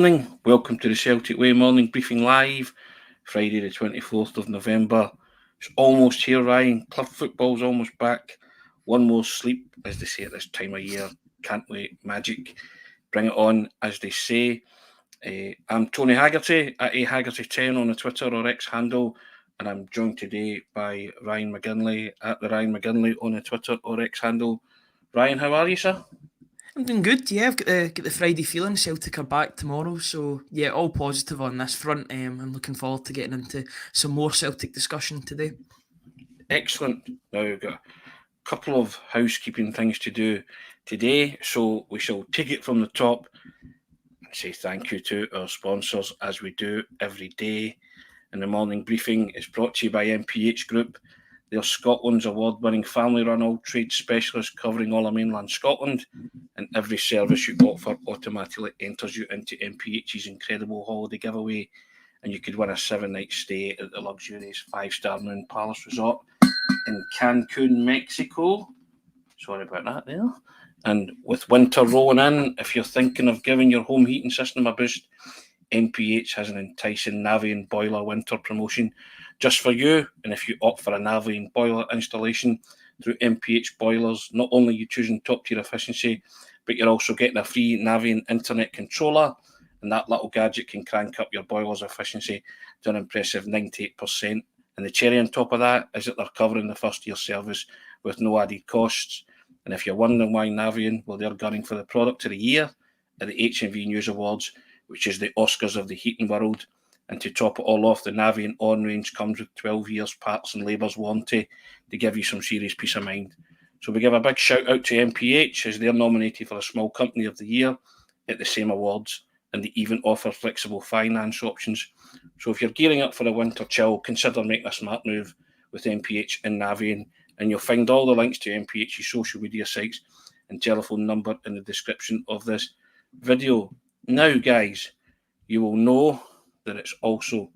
Morning, welcome to the Celtic Way morning briefing live, Friday the 24th of November. It's almost here, Ryan. Club football's almost back. One more sleep, as they say at this time of year. Can't wait, magic. Bring it on, as they say. I'm Tony Haggerty at Haggerty10 on the Twitter or X handle, and I'm joined today by Ryan McGinlay at the Ryan McGinlay on the Twitter or X handle. Ryan, how are you, sir? I'm doing good, yeah. I've got the Friday feeling. Celtic are back tomorrow, so yeah, all positive on this front. I'm looking forward to getting into some more Celtic discussion today. Excellent. Now we've got a couple of housekeeping things to do today, so we shall take it from the top and say thank you to our sponsors as we do every day. And the morning briefing is brought to you by MPH Group. They're Scotland's award-winning family-run all-trade specialist covering all of mainland Scotland, and every service you offer automatically enters you into MPH's incredible holiday giveaway, and you could win a 7-night stay at the luxurious 5-star Moon Palace Resort in Cancun, Mexico. Sorry about that there. And with winter rolling in, if you're thinking of giving your home heating system a boost, MPH has an enticing Navien Boiler Winter Promotion just for you. And if you opt for a Navien Boiler installation through MPH Boilers, not only are you choosing top-tier efficiency, but you're also getting a free Navien Internet Controller, and that little gadget can crank up your boiler's efficiency to an impressive 98%. And the cherry on top of that is that they're covering the first year service with no added costs. And if you're wondering why Navien, well, they're gunning for the product of the year at the HMV News Awards, which is the Oscars of the heating world. And to top it all off, the Navien On range comes with 12 years parts and labours warranty to give you some serious peace of mind. So we give a big shout out to MPH as they're nominated for a Small Company of the Year at the same awards, and they even offer flexible finance options. So if you're gearing up for a winter chill, consider making a smart move with MPH and Navien, and you'll find all the links to MPH's social media sites and telephone number in the description of this video. Now, guys, you will know that it's also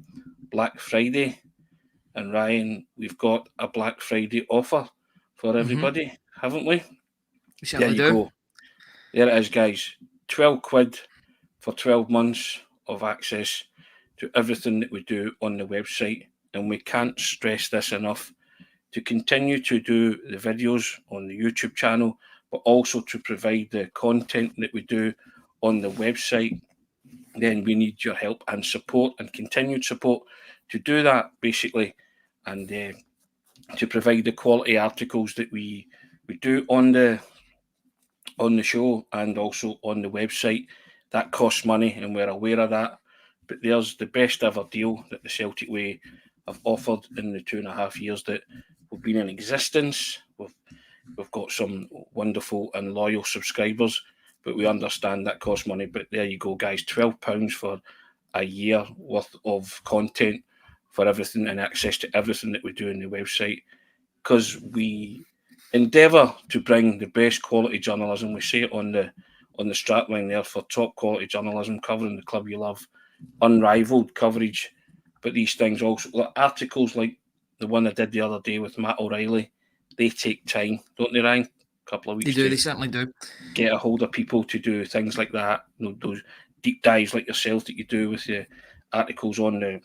Black Friday, and Ryan, we've got a Black Friday offer for everybody, haven't we? We certainly There you do. go. There it is, guys. 12 quid for 12 months of access to everything that we do on the website, and we can't stress this enough. To continue to do the videos on the YouTube channel, but also to provide the content that we do on the website, then we need your help and support and continued support to do that, basically, and to provide the quality articles that we do on the show and also on the website. That costs money, and we're aware of that. But there's the best ever deal that the Celtic Way have offered in the 2.5 years that we've been in existence. We've got some wonderful and loyal subscribers, but we understand that costs money. But there you go, guys, £12 for a year worth of content for everything and access to everything that we do on the website, because we endeavour to bring the best quality journalism. We say it on the strapline there, for top quality journalism covering the club you love, unrivaled coverage. But these things also, like articles like the one I did the other day with Matt O'Reilly, they take time, don't they, Ryan? A couple of weeks. They do, they certainly do. Get a hold of people to do things like that, those deep dives like yourself that you do with the articles on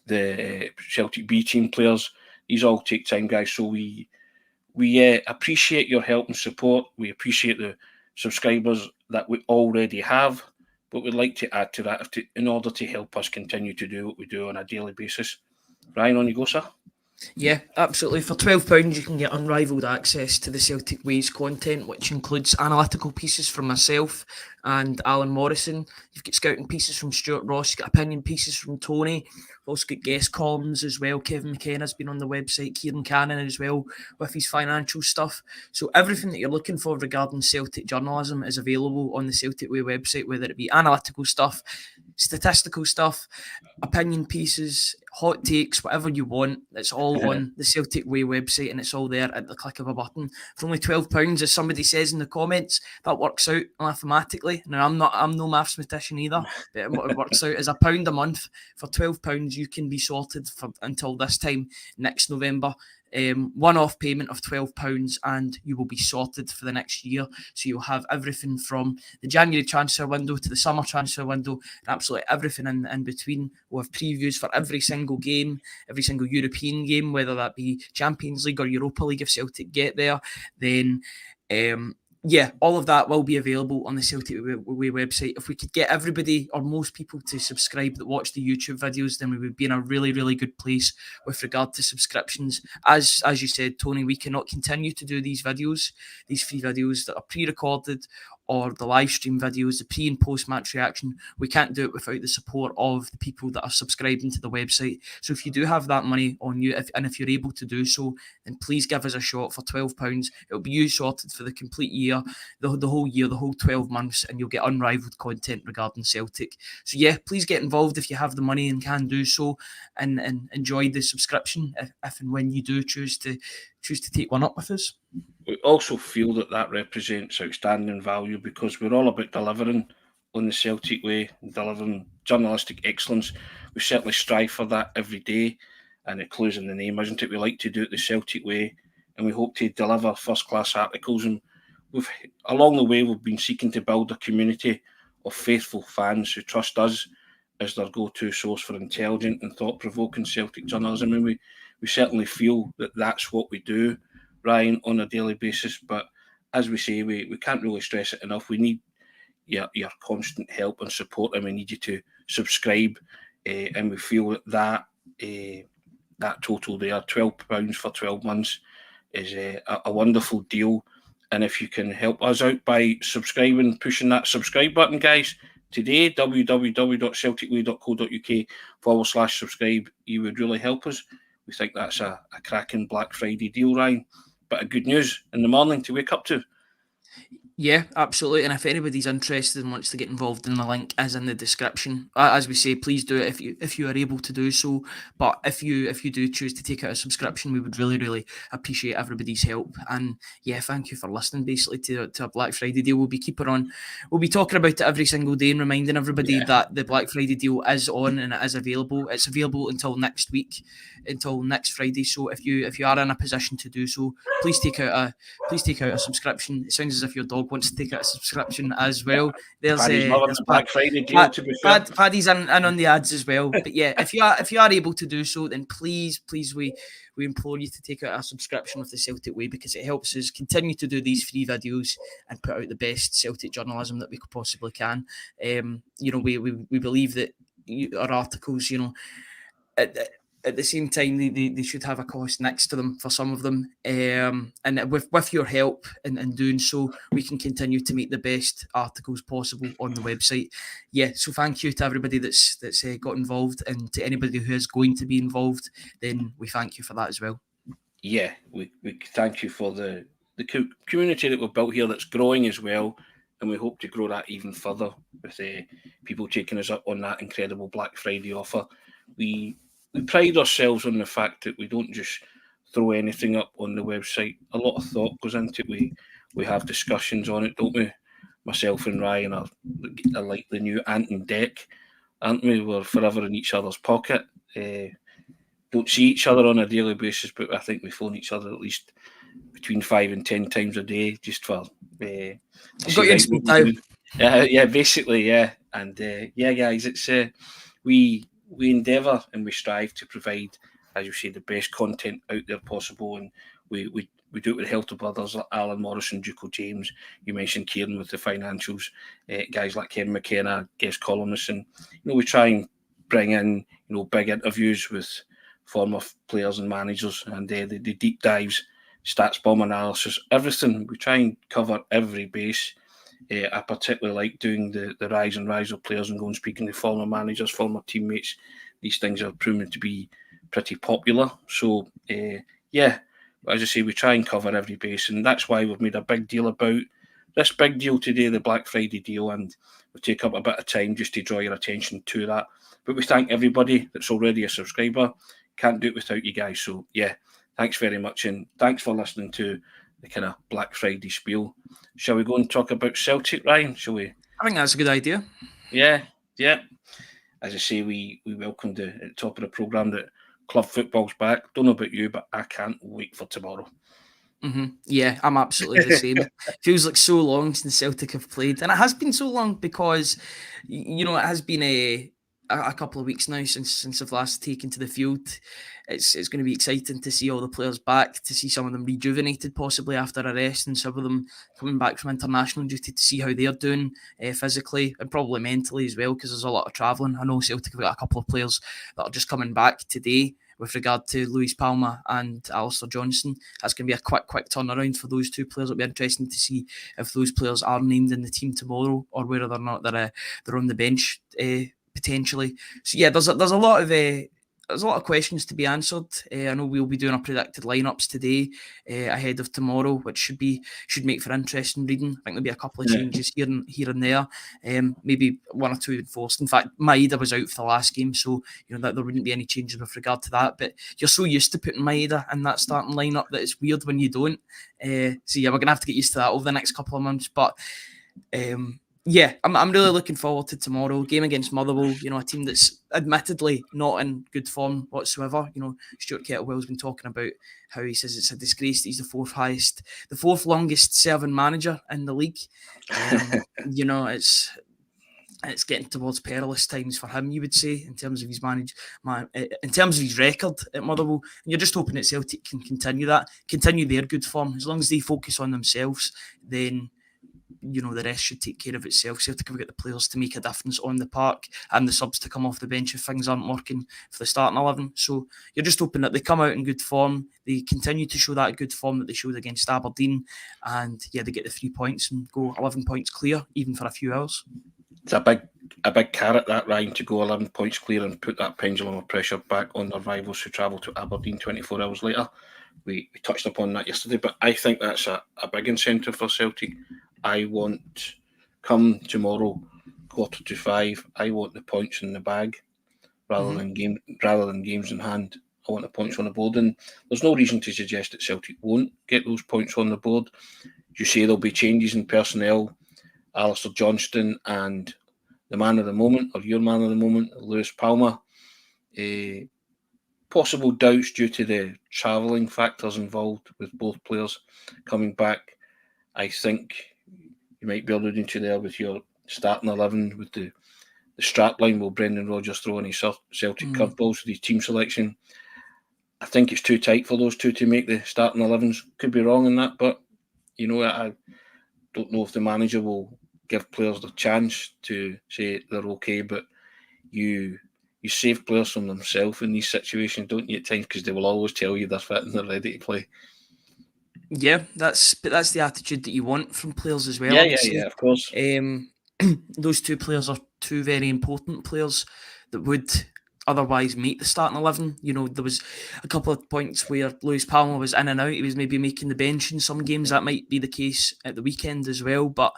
the Celtic B team players. These all take time, guys. So we appreciate your help and support. We appreciate the subscribers that we already have, but we'd like to add to that in order to help us continue to do what we do on a daily basis. Ryan, on you go, sir. Yeah, absolutely. For £12, you can get unrivaled access to the Celtic Ways content, which includes analytical pieces from myself and Alan Morrison. You've got scouting pieces from Stuart Ross, you've got opinion pieces from Tony. We've also got guest columns as well. Kevin McKenna's been on the website, Kieran Cannon as well with his financial stuff. So everything that you're looking for regarding Celtic journalism is available on the Celtic Way website, whether it be analytical stuff, statistical stuff, opinion pieces, hot takes, whatever you want. It's all on the Celtic Way website, and it's all there at the click of a button. For only £12, as somebody says in the comments, that works out mathematically. Now I'm no mathematician either, but it works out as £1 a month. For £12, you can be sorted until this time next November. one-off payment of £12 and you will be sorted for the next year. So you'll have everything from the January transfer window to the summer transfer window, and absolutely everything in between. We'll have previews for every single game, every single European game, whether that be Champions League or Europa League if Celtic get there. Then all of that will be available on the Celtic Way website. If we could get everybody or most people to subscribe that watch the YouTube videos, then we would be in a really, really good place with regard to subscriptions. As you said, Tony, we cannot continue to do these videos, these free videos that are pre-recorded, or the live stream videos, the pre and post match reaction. We can't do it without the support of the people that are subscribing to the website. So if you do have that money on you, if you're able to do so, then please give us a shot for £12. It'll be you sorted for the complete year, the whole year, the whole 12 months, and you'll get unrivaled content regarding Celtic. So yeah, please get involved if you have the money and can do so, and enjoy the subscription if and when you do choose to take one up with us. We also feel that represents outstanding value because we're all about delivering on the Celtic way, delivering journalistic excellence. We certainly strive for that every day, and it clues in the name, isn't it? We like to do it the Celtic way, and we hope to deliver first-class articles. And along the way, we've been seeking to build a community of faithful fans who trust us as their go-to source for intelligent and thought-provoking Celtic journalism. And we certainly feel that that's what we do, Ryan, on a daily basis. But as we say, we can't really stress it enough. We need your constant help and support, and we need you to subscribe. And we feel that total there, £12 for 12 months, is a wonderful deal. And if you can help us out by subscribing, pushing that subscribe button, guys, today, www.celticway.co.uk/subscribe, you would really help us. We think that's a cracking Black Friday deal, Ryan. Bit of good news in the morning to wake up to. Yeah, absolutely. And if anybody's interested and wants to get involved, in the link is in the description. As we say, please do it if you are able to do so. But if you do choose to take out a subscription, we would really, really appreciate everybody's help. And yeah, thank you for listening basically to a Black Friday deal. We'll be talking about it every single day and reminding everybody that the Black Friday deal is on and it is available. It's available until next week, until next Friday. So if you are in a position to do so, please take out a subscription. It sounds as if your dog wants to take out a subscription as well. There's Black Friday deal, to be fair. Paddy's in on the ads as well. But yeah, if you are able to do so, then please we implore you to take out a subscription with the Celtic Way, because it helps us continue to do these free videos and put out the best Celtic journalism that we possibly can. We believe that our articles, at the same time, they should have a cost next to them for some of them. And with your help in doing so, we can continue to make the best articles possible on the website. Yeah, so thank you to everybody that's got involved, and to anybody who is going to be involved, then we thank you for that as well. Yeah, we thank you for the community that we've built here that's growing as well, and we hope to grow that even further with people taking us up on that incredible Black Friday offer. We pride ourselves on the fact that we don't just throw anything up on the website. A lot of thought goes into it. We have discussions on it, don't we? Myself and Ryan are like the new Ant and Dec, aren't we? We're forever in each other's pocket. Don't see each other on a daily basis, but I think we phone each other at least between 5 and 10 times a day, just for... I've got you in speed dial. Yeah, basically, yeah. And guys, it's... We endeavour and we strive to provide, as you say, the best content out there possible, and we do it with the help of others like Alan Morrison, Ducal James. You mentioned Kieran with the financials, guys like Ken McKenna, guest columnists, and we try and bring in big interviews with former players and managers, and the deep dives, stats bomb analysis, everything. We try and cover every base. I particularly like doing the rise and rise of players and going speaking to former managers, former teammates. These things are proven to be pretty popular. So, as I say, we try and cover every base, and that's why we've made a big deal about this big deal today, the Black Friday deal, and we'll take up a bit of time just to draw your attention to that. But we thank everybody that's already a subscriber. Can't do it without you guys. So, thanks very much, and thanks for listening to the kind of Black Friday spiel. Shall we go and talk about Celtic, Ryan? Shall we? I think that's a good idea. Yeah. As I say, we welcomed at the top of the programme that club football's back. Don't know about you, but I can't wait for tomorrow. Yeah, I'm absolutely the same. Feels like so long since Celtic have played, and it has been so long because, it has been a couple of weeks now since I've last taken to the field. It's going to be exciting to see all the players back, to see some of them rejuvenated possibly after a rest, and some of them coming back from international duty to see how they're doing physically and probably mentally as well, because there's a lot of travelling. I know Celtic have got a couple of players that are just coming back today with regard to Luis Palma and Alistair Johnson. That's going to be a quick turnaround for those two players. It'll be interesting to see if those players are named in the team tomorrow or whether or not they're on the bench potentially. So yeah, there's a lot of questions to be answered. I know we'll be doing our predicted lineups today ahead of tomorrow, which should make for interesting reading. I think there'll be a couple of changes here and there, maybe one or two enforced. In fact, Maeda was out for the last game, so that there wouldn't be any changes with regard to that. But you're so used to putting Maeda in that starting lineup that it's weird when you don't. So yeah, we're gonna have to get used to that over the next couple of months. But yeah, I'm really looking forward to tomorrow. Game against Motherwell, a team that's admittedly not in good form whatsoever. Stuart Kettlewell's been talking about how he says it's a disgrace that he's the fourth longest serving manager in the league. It's getting towards perilous times for him, you would say, in terms of his in terms of his record at Motherwell. And you're just hoping that Celtic can continue their good form. As long as they focus on themselves, then the rest should take care of itself. Celtic have got the players to make a difference on the park and the subs to come off the bench if things aren't working for the starting 11. So you're just hoping that they come out in good form, they continue to show that good form that they showed against Aberdeen, and yeah, they get the 3 points and go 11 points clear, even for a few hours. It's a big carrot, that, Ryan, to go 11 points clear and put that pendulum of pressure back on their rivals who travel to Aberdeen 24 hours later. We touched upon that yesterday, but I think that's a big incentive for Celtic. I want, come tomorrow, 4:45, I want the points in the bag rather than games in hand. I want the points on the board, and there's no reason to suggest that Celtic won't get those points on the board. You say there'll be changes in personnel. Alistair Johnston and the man of the moment, or your man of the moment, Luis Palma. Possible doubts due to the travelling factors involved with both players coming back. I think you might be alluding to there with your starting 11 with the strapline. Will Brendan Rodgers throw any Celtic curveballs with his team selection? I think it's too tight for those two to make the starting 11s. Could be wrong in that, but I don't know if the manager will give players the chance to say they're okay, but you save players from themselves in these situations, don't you, at times, because they will always tell you they're fit and they're ready to play. Yeah, that's the attitude that you want from players as well. Yeah, of course. Those two players are two very important players that would otherwise make the starting 11. There was a couple of points where Luis Palma was in and out. He was maybe making the bench in some games. That might be the case at the weekend as well. But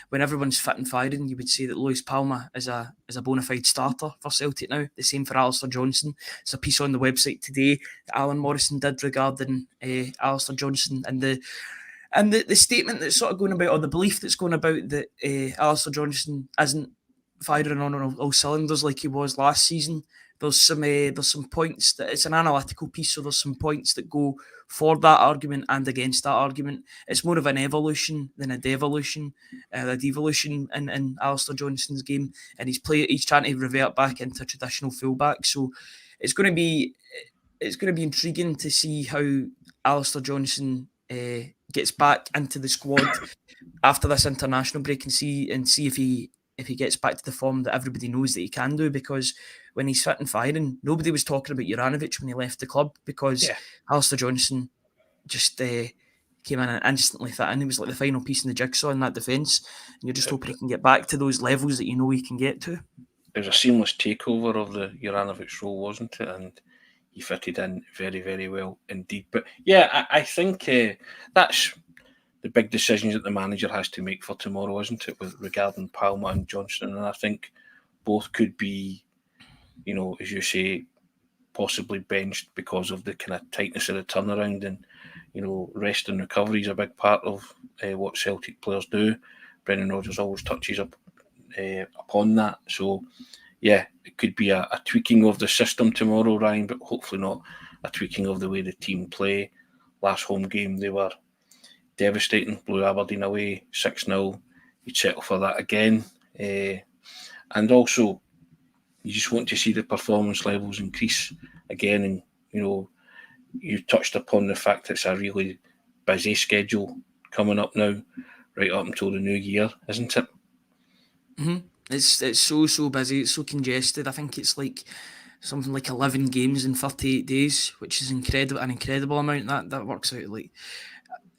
when everyone's fit and firing, you would say that Luis Palma is a bona fide starter for Celtic now. The same for Alistair Johnson. There's a piece on the website today that Alan Morrison did regarding Alistair Johnson and the statement that's sort of going about, or the belief that's going about, that Alistair Johnson isn't firing on all cylinders like he was last season. There's some points that it's an analytical piece, so there's some points that go for that argument and against that argument. It's more of an evolution than a devolution, in Alistair Johnson's game, and he's trying to revert back into traditional fullback. So it's going to be intriguing to see how Alistair Johnson gets back into the squad after this international break, and see if he gets back to the form that everybody knows that he can do, because when he's fit and firing, nobody was talking about Juranovic when he left the club, because Alistair Johnson just came in and instantly fit in. He was like the final piece in the jigsaw in that defence, and you're just hoping he can get back to those levels that he can get to. It was a seamless takeover of the Juranovic role, wasn't it? And he fitted in very, very well indeed. But yeah, I think that's the big decisions that the manager has to make for tomorrow, isn't it, regarding Palma and Johnston? And I think both could be, as you say, possibly benched because of the kind of tightness of the turnaround, and rest and recovery is a big part of what Celtic players do. Brendan Rodgers always touches upon that. So yeah, it could be a tweaking of the system tomorrow, Ryan, but hopefully not a tweaking of the way the team play. Last home game, they were devastating, blew Aberdeen away 6-0. You'd settle for that again. And also, you just want to see the performance levels increase again. And, you touched upon the fact it's a really busy schedule coming up now, right up until the new year, isn't it? Mm-hmm. It's so busy. It's so congested. I think it's like something like 11 games in 38 days, which is an incredible amount. That works out like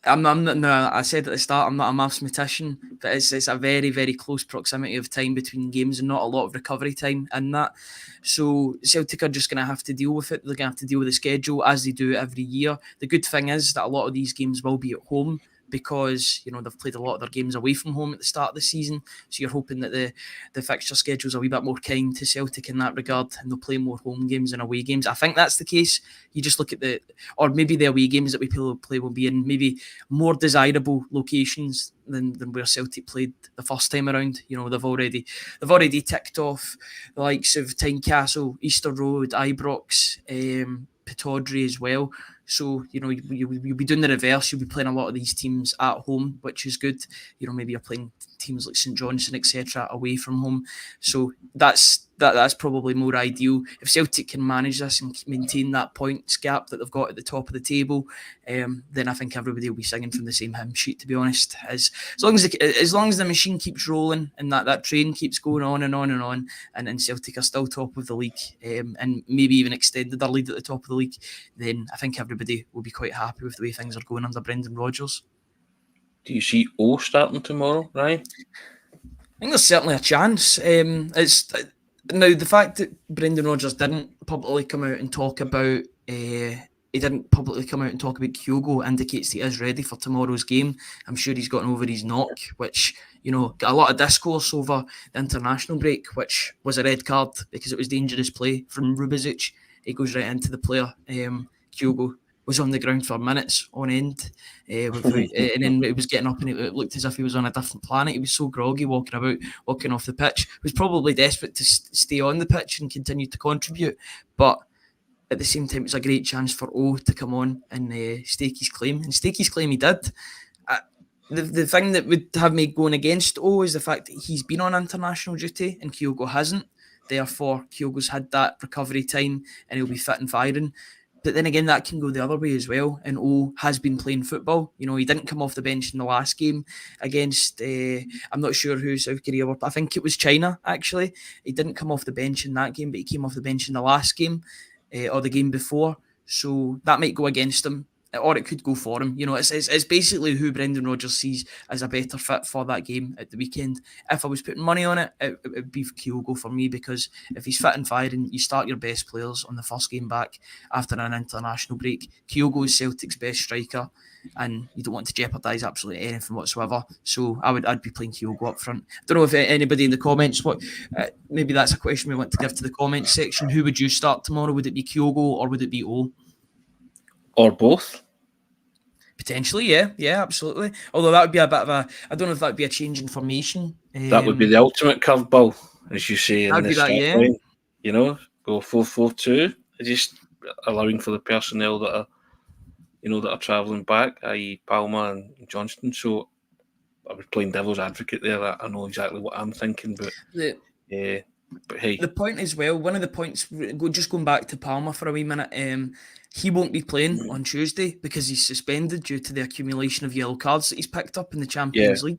I'm not. No, I said at the start I'm not a mathematician, but it's a very very close proximity of time between games and not a lot of recovery time in that. So Celtic are just going to have to deal with it. They're going to have to deal with the schedule as they do every year. The good thing is that a lot of these games will be at home, because they've played a lot of their games away from home at the start of the season. So you're hoping that the fixture schedule's a wee bit more kind to Celtic in that regard, and they'll play more home games than away games. I think that's the case. You just look at or maybe the away games that we play will be in maybe more desirable locations than where Celtic played the first time around. They've already ticked off the likes of Tynecastle, Easter Road, Ibrox, Pittodrie as well. So, you'll be doing the reverse. You'll be playing a lot of these teams at home, which is good. Maybe you're playing teams like St Johnstone, etc., away from home. So that's probably more ideal. If Celtic can manage this and maintain that points gap that they've got at the top of the table, then I think everybody will be singing from the same hymn sheet, to be honest. As long as the machine keeps rolling and that train keeps going on and on and on, and Celtic are still top of the league, and maybe even extended their lead at the top of the league, then I think everybody will be quite happy with the way things are going under Brendan Rodgers. Do you see O starting tomorrow, Ryan? I think there's certainly a chance. It's now the fact that Brendan Rodgers didn't publicly come out and talk about Kyogo indicates he is ready for tomorrow's game. I'm sure he's gotten over his knock, which got a lot of discourse over the international break, which was a red card because it was dangerous play from Rubizic. It goes right into the player. Kyogo was on the ground for minutes on end, and then he was getting up and it looked as if he was on a different planet. He was so groggy walking off the pitch. He was probably desperate to stay on the pitch and continue to contribute, but at the same time, it's a great chance for O to come on and stake his claim. And stake his claim he did. The thing that would have me going against O is the fact that he's been on international duty and Kyogo hasn't. Therefore, Kyogo's had that recovery time and he'll be fit and firing. But then again, that can go the other way as well. And O has been playing football. He didn't come off the bench in the last game against, I'm not sure who South Korea were. I think it was China, actually. He didn't come off the bench in that game, but he came off the bench in the last game or the game before. So that might go against him, or it could go for him. It's basically who Brendan Rodgers sees as a better fit for that game at the weekend. If I was putting money on it, it would be Kyogo for me, because if he's fit and firing, you start your best players on the first game back after an international break. Kyogo is Celtic's best striker, and you don't want to jeopardise absolutely anything whatsoever. So I'd be playing Kyogo up front. I don't know if anybody in the comments, maybe that's a question we want to give to the comments section. Who would you start tomorrow? Would it be Kyogo or would it be O? Or both? Potentially, yeah, absolutely. Although that would be a bit of I don't know if that would be a change in formation. That would be the ultimate curveball, as you say in the start line. Go 4-4-2, just allowing for the personnel that are, that are travelling back, i.e. Palmer and Johnston. So I was playing devil's advocate there. I know exactly what I'm thinking, but hey. The point as well, one of the points, just going back to Palmer for a wee minute, he won't be playing on Tuesday because he's suspended due to the accumulation of yellow cards that he's picked up in the Champions League.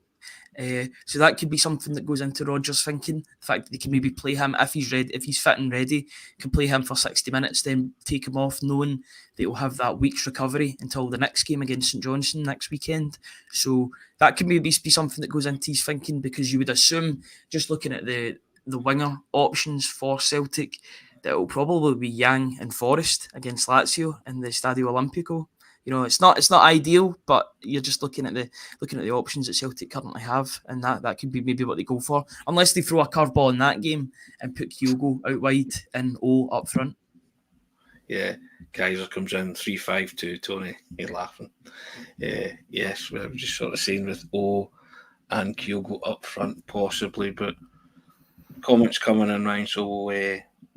So that could be something that goes into Rodgers' thinking. The fact that they can maybe play him if he's ready, if he's fit and ready, can play him for 60 minutes, then take him off, knowing that he'll have that week's recovery until the next game against St Johnstone next weekend. So that can maybe be something that goes into his thinking, because you would assume, just looking at the winger options for Celtic, that it will probably be Yang and Forrest against Lazio in the Stadio Olimpico. It's not ideal, but you're just looking at the options that Celtic currently have, and that could be maybe what they go for, unless they throw a curveball in that game and put Kyogo out wide and O up front. Yeah, Kaiser comes in 3-5-2. Tony, you're laughing. Yes, we're just sort of saying with O and Kyogo up front, possibly, but comments coming in, Ryan, so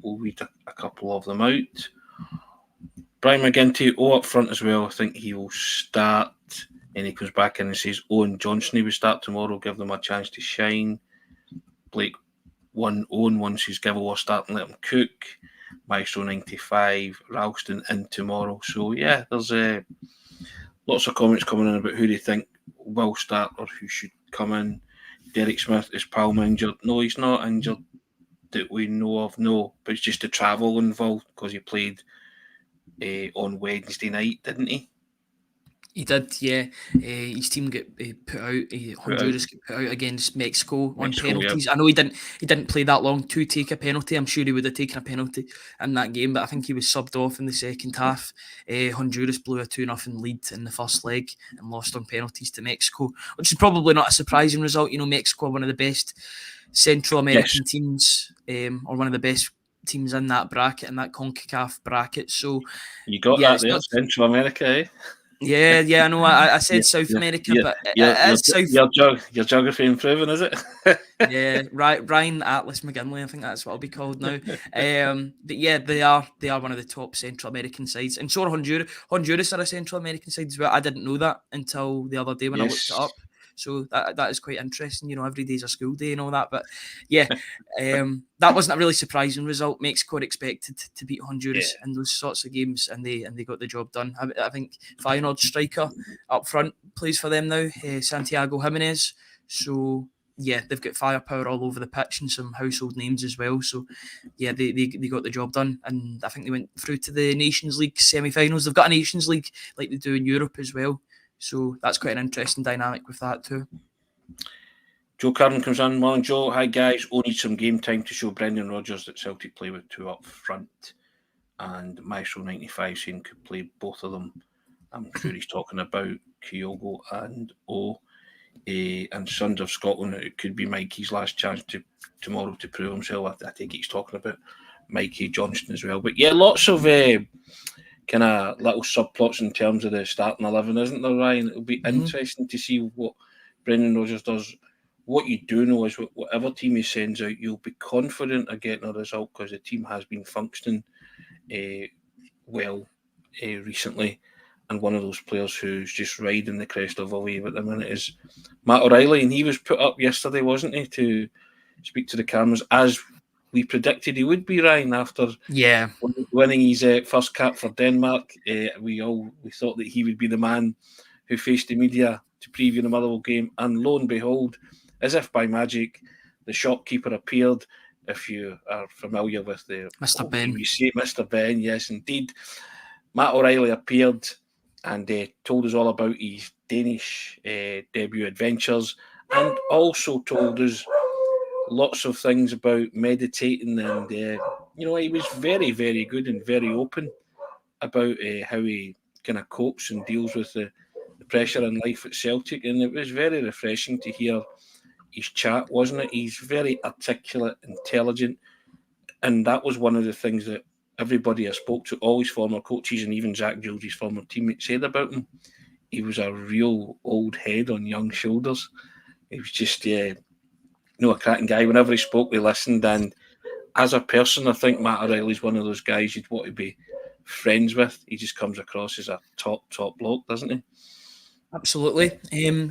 we'll read a couple of them out. Brian McGinlay, up front as well. I think he will start, and he comes back in and says Owen Johnson, he will start tomorrow, give them a chance to shine. Blake, Owen once he's given a start and let him cook. Maestro 95, Ralston in tomorrow. So yeah, there's lots of comments coming in about who they think will start or who should come in. Derek Smith, is Palmer injured? No, he's not injured that we know of, no. But it's just the travel involved because he played on Wednesday night, didn't he? He did, yeah. His team get put out. Honduras get put out against Mexico on penalties. Yeah. I know he didn't play that long to take a penalty. I'm sure he would have taken a penalty in that game, but I think he was subbed off in the second half. Honduras blew a 2-0 lead in the first leg and lost on penalties to Mexico, which is probably not a surprising result. You know, Mexico are one of the best Central American teams, or one of the best teams in that bracket, in that CONCACAF bracket. So you got that there, Central America, eh? Yeah, I know. I said South America, but your geography improving, is it? Yeah, Ryan Atlas McGinlay, I think that's what I'll be called now. But yeah, they are one of the top Central American sides, and so are Honduras. Honduras are a Central American side as well. I didn't know that until the other day when I looked it up. So that is quite interesting. You know, every day's a school day and all that. But yeah, that wasn't a really surprising result. Mexico are expected to beat Honduras in those sorts of games, and they got the job done. I think Feyenoord striker up front plays for them now, Santiago Jimenez. So yeah, they've got firepower all over the pitch and some household names as well. So yeah, they got the job done, and I think they went through to the Nations League semi-finals. They've got a Nations League like they do in Europe as well. So that's quite an interesting dynamic with that too. Joe Curran comes in. Morning, Joe. Hi, guys. All need some game time to show Brendan Rodgers that Celtic play with two up front. And Maestro 95 saying could play both of them. I'm sure he's talking about Kyogo and O. And Sons of Scotland. It could be Mikey's last chance tomorrow to prove himself. I think he's talking about Mikey Johnston as well. But yeah, lots of kind of little subplots in terms of the starting 11, isn't there, Ryan? It'll be interesting to see what Brendan Rodgers does. What you do know is whatever team he sends out, you'll be confident of getting a result because the team has been functioning well recently. And one of those players who's just riding the crest of a wave at the minute is Matt O'Reilly. And he was put up yesterday, wasn't he, to speak to the cameras, as we predicted he would be, Ryan, after winning his first cap for Denmark. We thought that he would be the man who faced the media to preview the Motherwell game, and lo and behold, as if by magic, the shopkeeper appeared. If you are familiar with the Mr. Ben, you say Mr. Ben, yes, indeed. Matt O'Reilly appeared and told us all about his Danish debut adventures, and also told us lots of things about meditating, and he was very, very good and very open about how he kind of copes and deals with the pressure in life at Celtic, and it was very refreshing to hear his chat, wasn't it? He's very articulate, intelligent, and that was one of the things that everybody I spoke to, all his former coaches and even Zach Jules, his former teammate, said about him. He was a real old head on young shoulders. He was just a cracking guy. Whenever he spoke, we listened. And as a person, I think Matt O'Reilly's one of those guys you'd want to be friends with. He just comes across as a top bloke, doesn't he? Absolutely.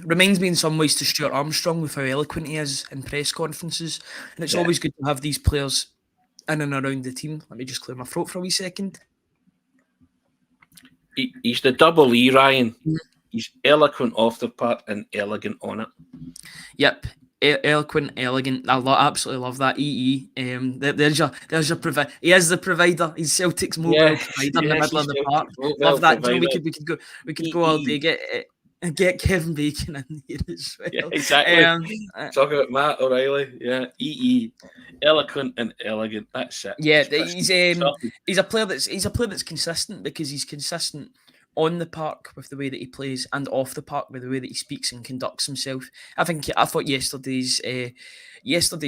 Reminds me in some ways to Stuart Armstrong with how eloquent he is in press conferences. And it's always good to have these players in and around the team. Let me just clear my throat for a wee second. He's the double E, Ryan. He's eloquent off the park and elegant on it. Yep. Eloquent, elegant. I absolutely love that. There's your provider. He is the provider. He's Celtic's mobile provider in the middle of the park. Love that. You know, we could go all day get Kevin Bacon in here as well. Yeah, exactly. Talk about Matt O'Reilly. Yeah, eloquent and elegant. That's it. Yeah, he's a player that's consistent, because he's consistent on the park with the way that he plays, and off the park with the way that he speaks and conducts himself. I thought yesterday's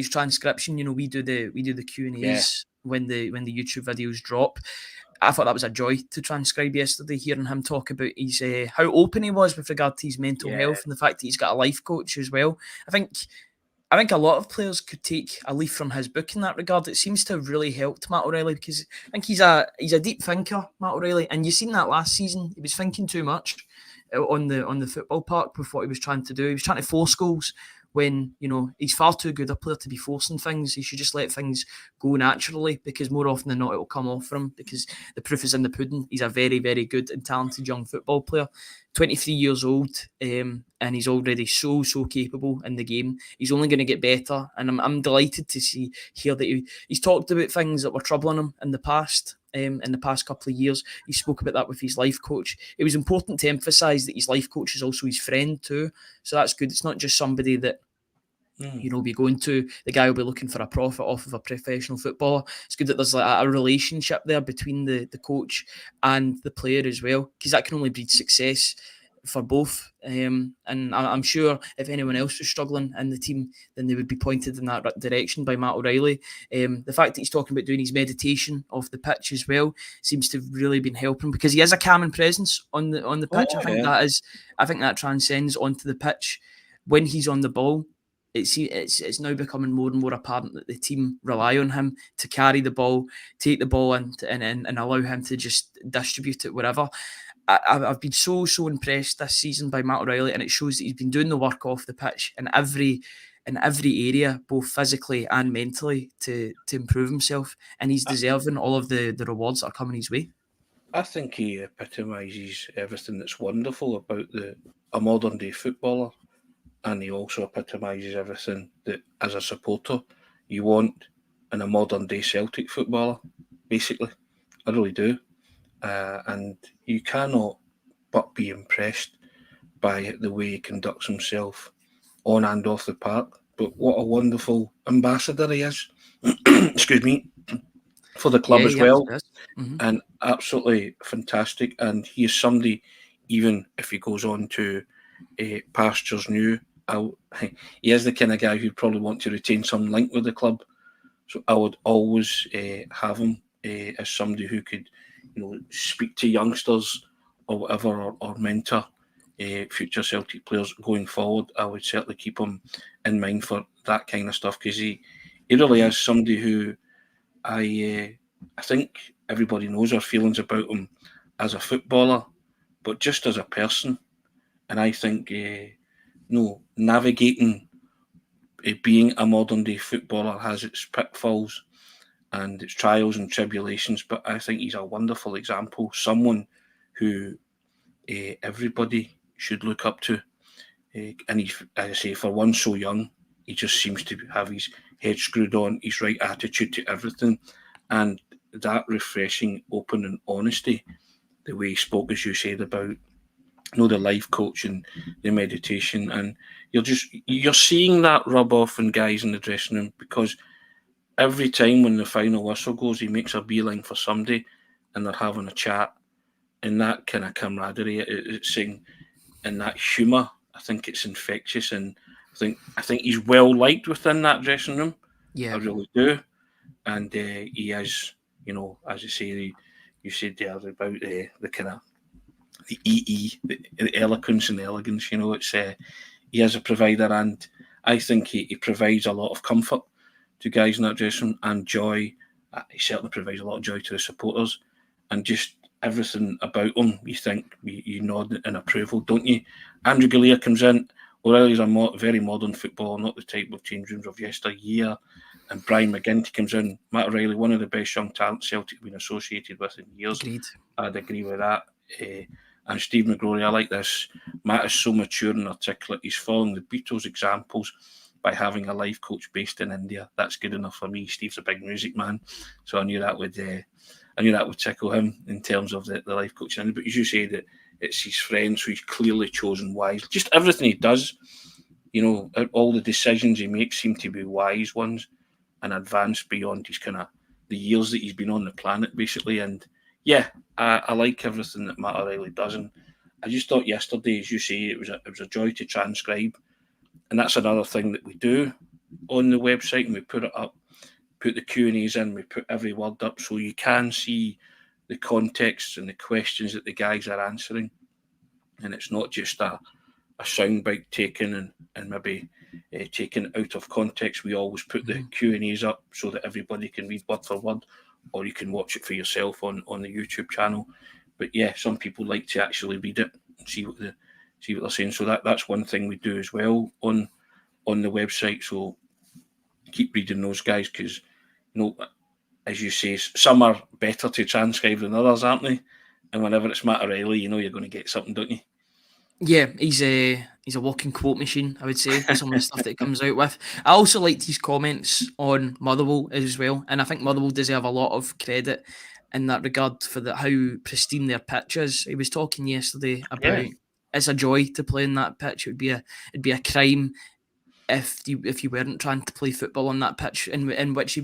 transcription, you know, we do the Q&As when the YouTube videos drop. I thought that was a joy to transcribe yesterday, hearing him talk about his how open he was with regard to his mental health, and the fact that he's got a life coach as well. I think I think a lot of players could take a leaf from his book in that regard. It seems to have really helped Matt O'Reilly, because I think he's a deep thinker, Matt O'Reilly, and you seen that last season. He was thinking too much on the football park with what he was trying to do. He was trying to force goals when, he's far too good a player to be forcing things. He should just let things go naturally, because more often than not it will come off for him, because the proof is in the pudding. He's a very, very good and talented young football player, 23 years old, and he's already so capable in the game. He's only going to get better, and I'm delighted to hear that he's talked about things that were troubling him in the past. In the past couple of years, he spoke about that with his life coach. It was important to emphasise that his life coach is also his friend too, so that's good. It's not just somebody that be going to. The guy will be looking for a profit off of a professional footballer. It's good that there's like a relationship there between the coach and the player as well, because that can only breed success for both. And I'm sure if anyone else was struggling in the team, then they would be pointed in that direction by Matt O'Reilly. The fact that he's talking about doing his meditation off the pitch as well seems to have really been helping, because he has a calming presence on the pitch. I think that transcends onto the pitch when he's on the ball. It's now becoming more and more apparent that the team rely on him to carry the ball, take the ball, and allow him to just distribute it wherever. I've been so impressed this season by Matt O'Reilly, and it shows that he's been doing the work off the pitch in every area, both physically and mentally, to improve himself, and he's deserving all of the rewards that are coming his way. I think he epitomises everything that's wonderful about a modern day footballer, and he also epitomises everything that, as a supporter, you want in a modern day Celtic footballer, basically. I really do. And you cannot but be impressed by the way he conducts himself on and off the park. But what a wonderful ambassador he is, excuse me, for the club as well. Mm-hmm. And absolutely fantastic. And he is somebody, even if he goes on to pastures new, he is the kind of guy who'd probably want to retain some link with the club. So I would always have him as somebody who could, speak to youngsters or whatever, or mentor future Celtic players going forward. I would certainly keep him in mind for that kind of stuff, because he really is somebody who I think everybody knows our feelings about him as a footballer, but just as a person. And I think navigating being a modern day footballer has its pitfalls and its trials and tribulations, but I think he's a wonderful example, someone who everybody should look up to. And he's, as I say, for one so young, he just seems to have his head screwed on, his right attitude to everything, and that refreshing, open and honesty, the way he spoke, as you said, about the life coach and the meditation, and you're seeing that rub off in guys in the dressing room, because every time when the final whistle goes, he makes a beeline for somebody and they're having a chat, and that kind of camaraderie, it's saying, and that humour, I think it's infectious, and I think he's well liked within that dressing room. Yeah, I really do, and he is, as you say, you said there about the kind of the eloquence and the elegance. It's he is a provider, and I think he provides a lot of comfort to guys in that dressing room and joy. He certainly provides a lot of joy to the supporters, and just everything about him, you think, you nod in approval, don't you? Andrew Galea comes in. O'Reilly's a very modern footballer, not the type of change rooms of yesteryear. And Brian McGinlay comes in. Matt O'Reilly, one of the best young talents Celtic have been associated with in years. Agreed. I'd agree with that. And Steve McGrory, I like this. Matt is so mature and articulate. He's following the Beatles' examples by having a life coach based in India. That's good enough for me. Steve's a big music man, so I knew that would tickle him in terms of the life coaching. But as you say, that it's his friends who he's clearly chosen wise. Just everything he does, all the decisions he makes seem to be wise ones and advanced beyond his kind of the years that he's been on the planet, basically. And yeah, I like everything that Matt O'Reilly does. And I just thought yesterday, as you say, it was a joy to transcribe. And that's another thing that we do on the website, and we put it up, put the Q&As in, we put every word up so you can see the context and the questions that the guys are answering. And it's not just a soundbite taken and maybe taken out of context. We always put the Q&As up so that everybody can read word for word, or you can watch it for yourself on the YouTube channel. But yeah, some people like to actually read it and see what they're saying. So that's one thing we do as well on the website. So keep reading those guys, because as you say, some are better to transcribe than others, aren't they? And whenever it's Matt O'Reilly, you're going to get something, don't you? Yeah, he's a walking quote machine, I would say, some of the stuff that he comes out with. I also liked his comments on Motherwell as well, and I think Motherwell deserve a lot of credit in that regard for how pristine their pitch is. He was talking yesterday about it's a joy to play in that pitch. It'd be a crime if you weren't trying to play football on that pitch, in which he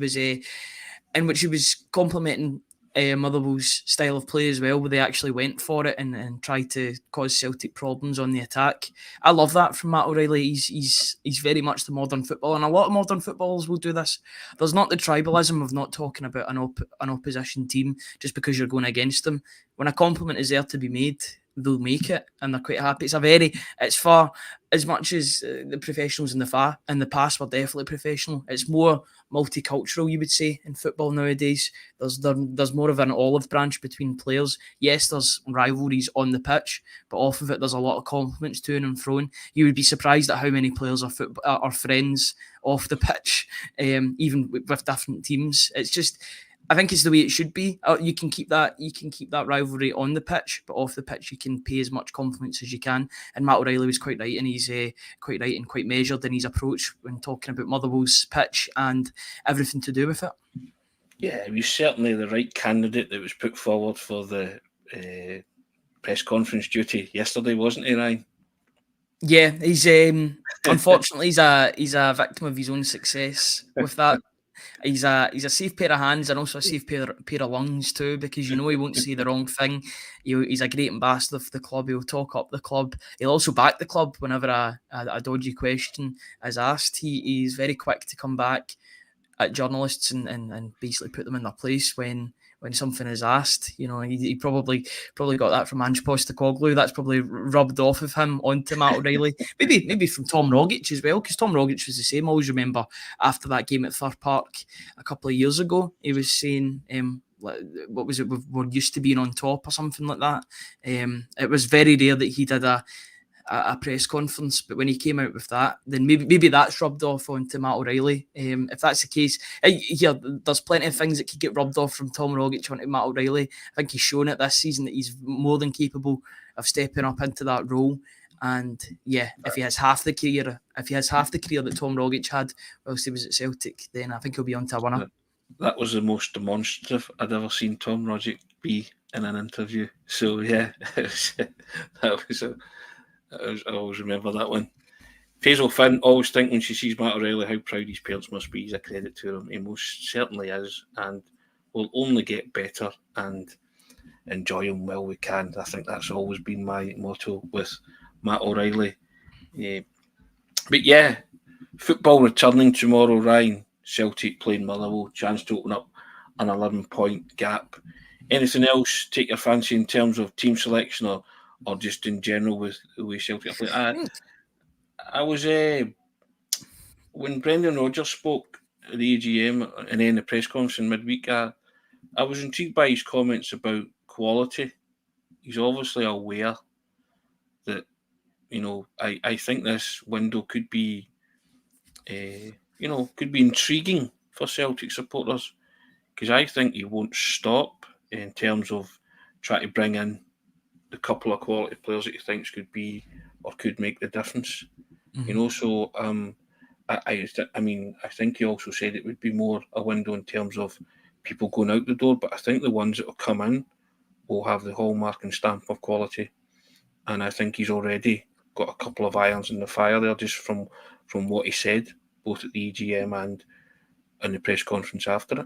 was complimenting Motherwell's style of play as well, where they actually went for it and tried to cause Celtic problems on the attack. I love that from Matt O'Reilly. He's very much the modern football, and a lot of modern footballers will do this. There's not the tribalism of not talking about an opposition team just because you're going against them. When a compliment is there to be made, they'll make it, and they're quite happy. It's far as much as the professionals in the past were definitely professional. It's more multicultural, you would say, in football nowadays. There's more of an olive branch between players. Yes, there's rivalries on the pitch, but off of it, there's a lot of compliments to and fro. You would be surprised at how many players are friends off the pitch, even with different teams. It's just, I think it's the way it should be. You can keep that rivalry on the pitch, but off the pitch you can pay as much compliments as you can. And Matt O'Reilly was quite right, and he's quite right and quite measured in his approach when talking about Motherwell's pitch and everything to do with it. Yeah, he was certainly the right candidate that was put forward for the press conference duty yesterday, wasn't he, Ryan? Yeah, he's unfortunately he's a victim of his own success with that. He's a safe pair of hands and also a safe pair of lungs too, because he won't say the wrong thing. He's a great ambassador for the club. He'll talk up the club. He'll also back the club whenever a dodgy question is asked. He's very quick to come back at journalists and basically put them in their place when something is asked. He probably got that from Ange Postecoglou. That's probably rubbed off of him onto Matt O'Reilly. maybe from Tom Rogic as well, because Tom Rogic was the same. I always remember after that game at Thurr Park a couple of years ago, he was saying, what was it? We're used to being on top or something like that. It was very rare that he did a press conference, but when he came out with that, then maybe that's rubbed off onto Matt O'Reilly. If that's the case, there's plenty of things that could get rubbed off from Tom Rogic onto Matt O'Reilly. I think he's shown it this season that he's more than capable of stepping up into that role. And yeah, if he has half the career that Tom Rogic had whilst he was at Celtic, then I think he'll be on to a winner. That was the most demonstrative I'd ever seen Tom Rogic be in an interview. So yeah, I always remember that one. Faisal Finn always think when she sees Matt O'Reilly how proud his parents must be. He's a credit to him. He most certainly is, and will only get better and enjoy him while we can. I think that's always been my motto with Matt O'Reilly. But yeah, football returning tomorrow, Ryan. Celtic playing Motherwell, chance to open up an 11-point gap. Anything else take your fancy in terms of team selection or just in general with the way Celtic are playing? I was when Brendan Rodgers spoke at the AGM and then the press conference in midweek, I was intrigued by his comments about quality. He's obviously aware that I think this window could be intriguing for Celtic supporters, because I think he won't stop in terms of trying to bring in the couple of quality players that he thinks could be or could make the difference. So I think he also said it would be more a window in terms of people going out the door, but I think the ones that will come in will have the hallmark and stamp of quality, and I think he's already got a couple of irons in the fire there just from what he said both at the EGM and in the press conference after it.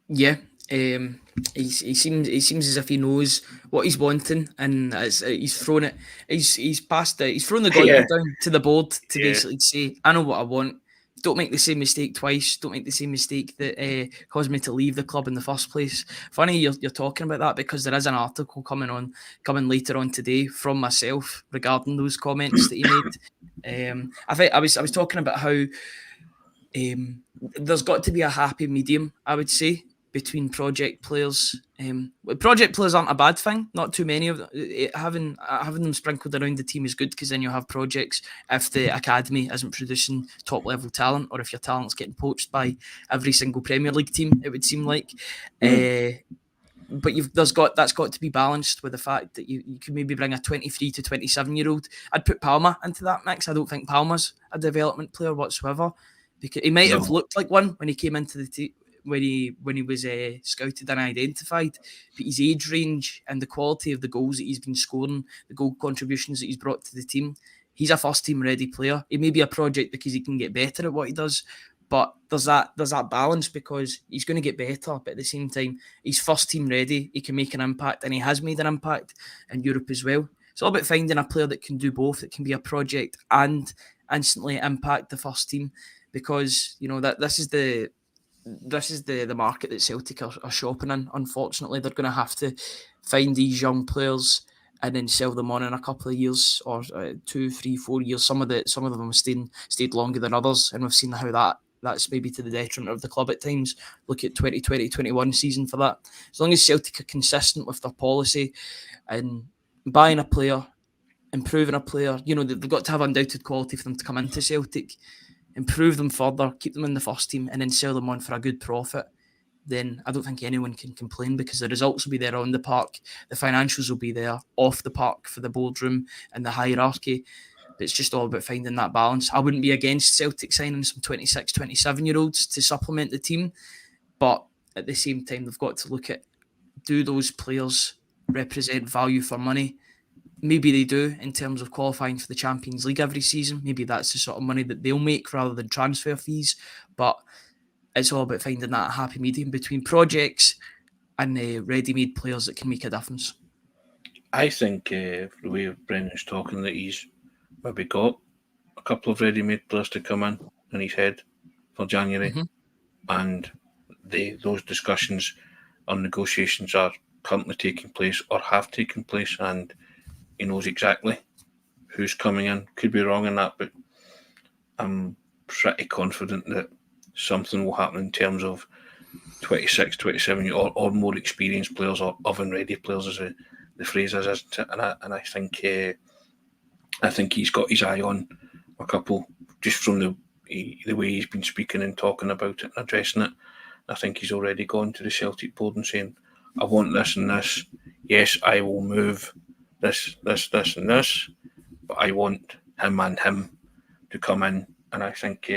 Yeah, he seems as if he knows what he's wanting, and he's thrown it. He's passed it. He's thrown the gauntlet down to the board to basically say, "I know what I want. Don't make the same mistake twice. Don't make the same mistake that caused me to leave the club in the first place." Funny you're talking about that, because there is an article coming later on today from myself regarding those comments that he made. I think I was talking about how there's got to be a happy medium, I would say, between project players. Project players aren't a bad thing. Not too many of them. Having them sprinkled around the team is good, because then you'll have projects if the academy isn't producing top level talent, or if your talent's getting poached by every single Premier League team. It would seem like. But that's got to be balanced with the fact that you could maybe bring a 23 to 27-year-old. I'd put Palma into that mix. I don't think Palma's a development player whatsoever, because he might have looked like one when he came into the team, when he was scouted and identified, but his age range and the quality of the goals that he's been scoring, the goal contributions that he's brought to the team, he's a first team ready player. He may be a project because he can get better at what he does, but there's that balance, because he's going to get better, but at the same time, he's first team ready. He can make an impact, and he has made an impact in Europe as well. It's all about finding a player that can do both, that can be a project and instantly impact the first team, because that this is the market that Celtic are shopping in. Unfortunately, they're going to have to find these young players and then sell them on in a couple of years, or 2, 3, 4 years. Some of them have stayed longer than others, and we've seen how that's maybe to the detriment of the club at times. Look at 2020-21 season for that. As long as Celtic are consistent with their policy and buying a player, improving a player, they've got to have undoubted quality for them to come into Celtic, improve them further, keep them in the first team, and then sell them on for a good profit, then I don't think anyone can complain, because the results will be there on the park, the financials will be there off the park for the boardroom and the hierarchy. But it's just all about finding that balance. I wouldn't be against Celtic signing some 26, 27-year-olds to supplement the team, but at the same time, they've got to look at, do those players represent value for money? Maybe they do, in terms of qualifying for the Champions League every season. Maybe that's the sort of money that they'll make rather than transfer fees. But it's all about finding that happy medium between projects and ready-made players that can make a difference. I think the way Brendan's talking, that he's maybe got a couple of ready-made players to come in his head for January, and those discussions or negotiations are currently taking place or have taken place, and he knows exactly who's coming in. Could be wrong in that, but I'm pretty confident that something will happen in terms of 26, 27 or more experienced players, or oven ready players, as the phrase is, isn't it? And I think he's got his eye on a couple, just from the way he's been speaking and talking about it and addressing it. I think he's already gone to the Celtic board and saying, I want this and this. Yes, I will move this, and this, but I want him and him to come in. And I think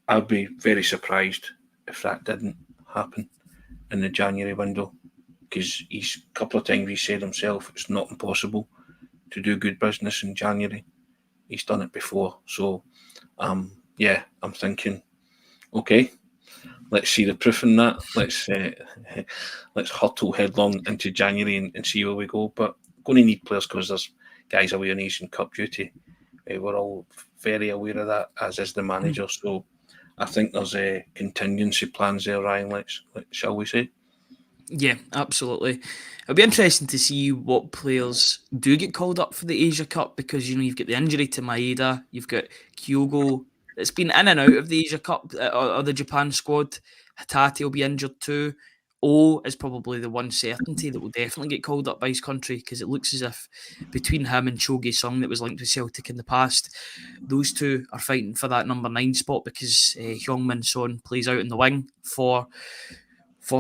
I'd be very surprised if that didn't happen in the January window, because he's a couple of times he said himself it's not impossible to do good business in January. He's done it before. So, I'm thinking, okay, let's see the proof in that. Let's hurtle headlong into January and see where we go. But going to need players, because there's guys away on Asian Cup duty. We're all very aware of that, as is the manager. So I think there's contingency plans there, Ryan. Shall we say? Yeah, absolutely. It'll be interesting to see what players do get called up for the Asia Cup, because you've got the injury to Maeda, you've got Kyogo that's been in and out of the Asia Cup or the Japan squad. Hatate will be injured too. O is probably the one certainty that will definitely get called up by his country, because it looks as if between him and Choge Sung, that was linked with Celtic in the past, those two are fighting for that number 9 spot, because Heung-min Son plays out in the wing for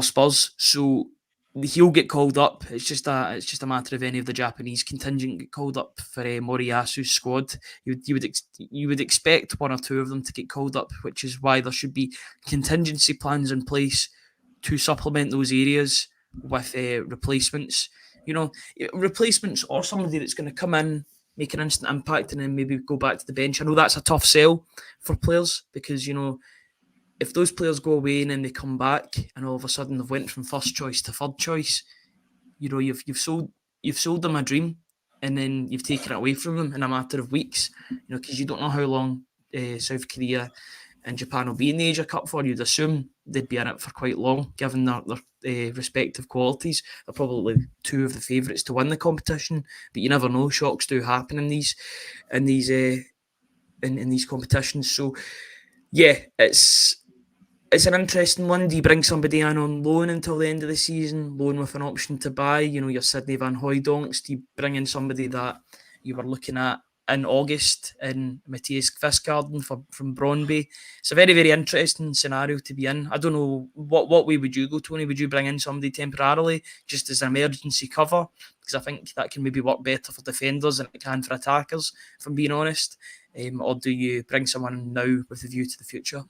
Spurs. So he'll get called up. It's just a matter of any of the Japanese contingent get called up for Moriyasu's squad. You would expect one or two of them to get called up, which is why there should be contingency plans in place to supplement those areas with replacements. Replacements, or somebody that's going to come in, make an instant impact, and then maybe go back to the bench. I know that's a tough sell for players, because if those players go away and then they come back and all of a sudden they've went from first choice to third choice, you've sold them a dream, and then you've taken it away from them in a matter of weeks, because you don't know how long South Korea and Japan will be in the Asia Cup for. You'd assume they'd be in it for quite long, given their respective qualities. They're probably two of the favourites to win the competition, but you never know. Shocks do happen in these in these competitions. So yeah, it's an interesting one. Do you bring somebody in on loan until the end of the season, loan with an option to buy? Your Sydney Van Hooijdonks. Do you bring in somebody that you were looking at in August in Matthias Kvistgarden from Brøndby? It's a very, very interesting scenario to be in. I don't know, what way would you go, Tony? Would you bring in somebody temporarily just as an emergency cover? Because I think that can maybe work better for defenders than it can for attackers, if I'm being honest. Or do you bring someone in now with a view to the future?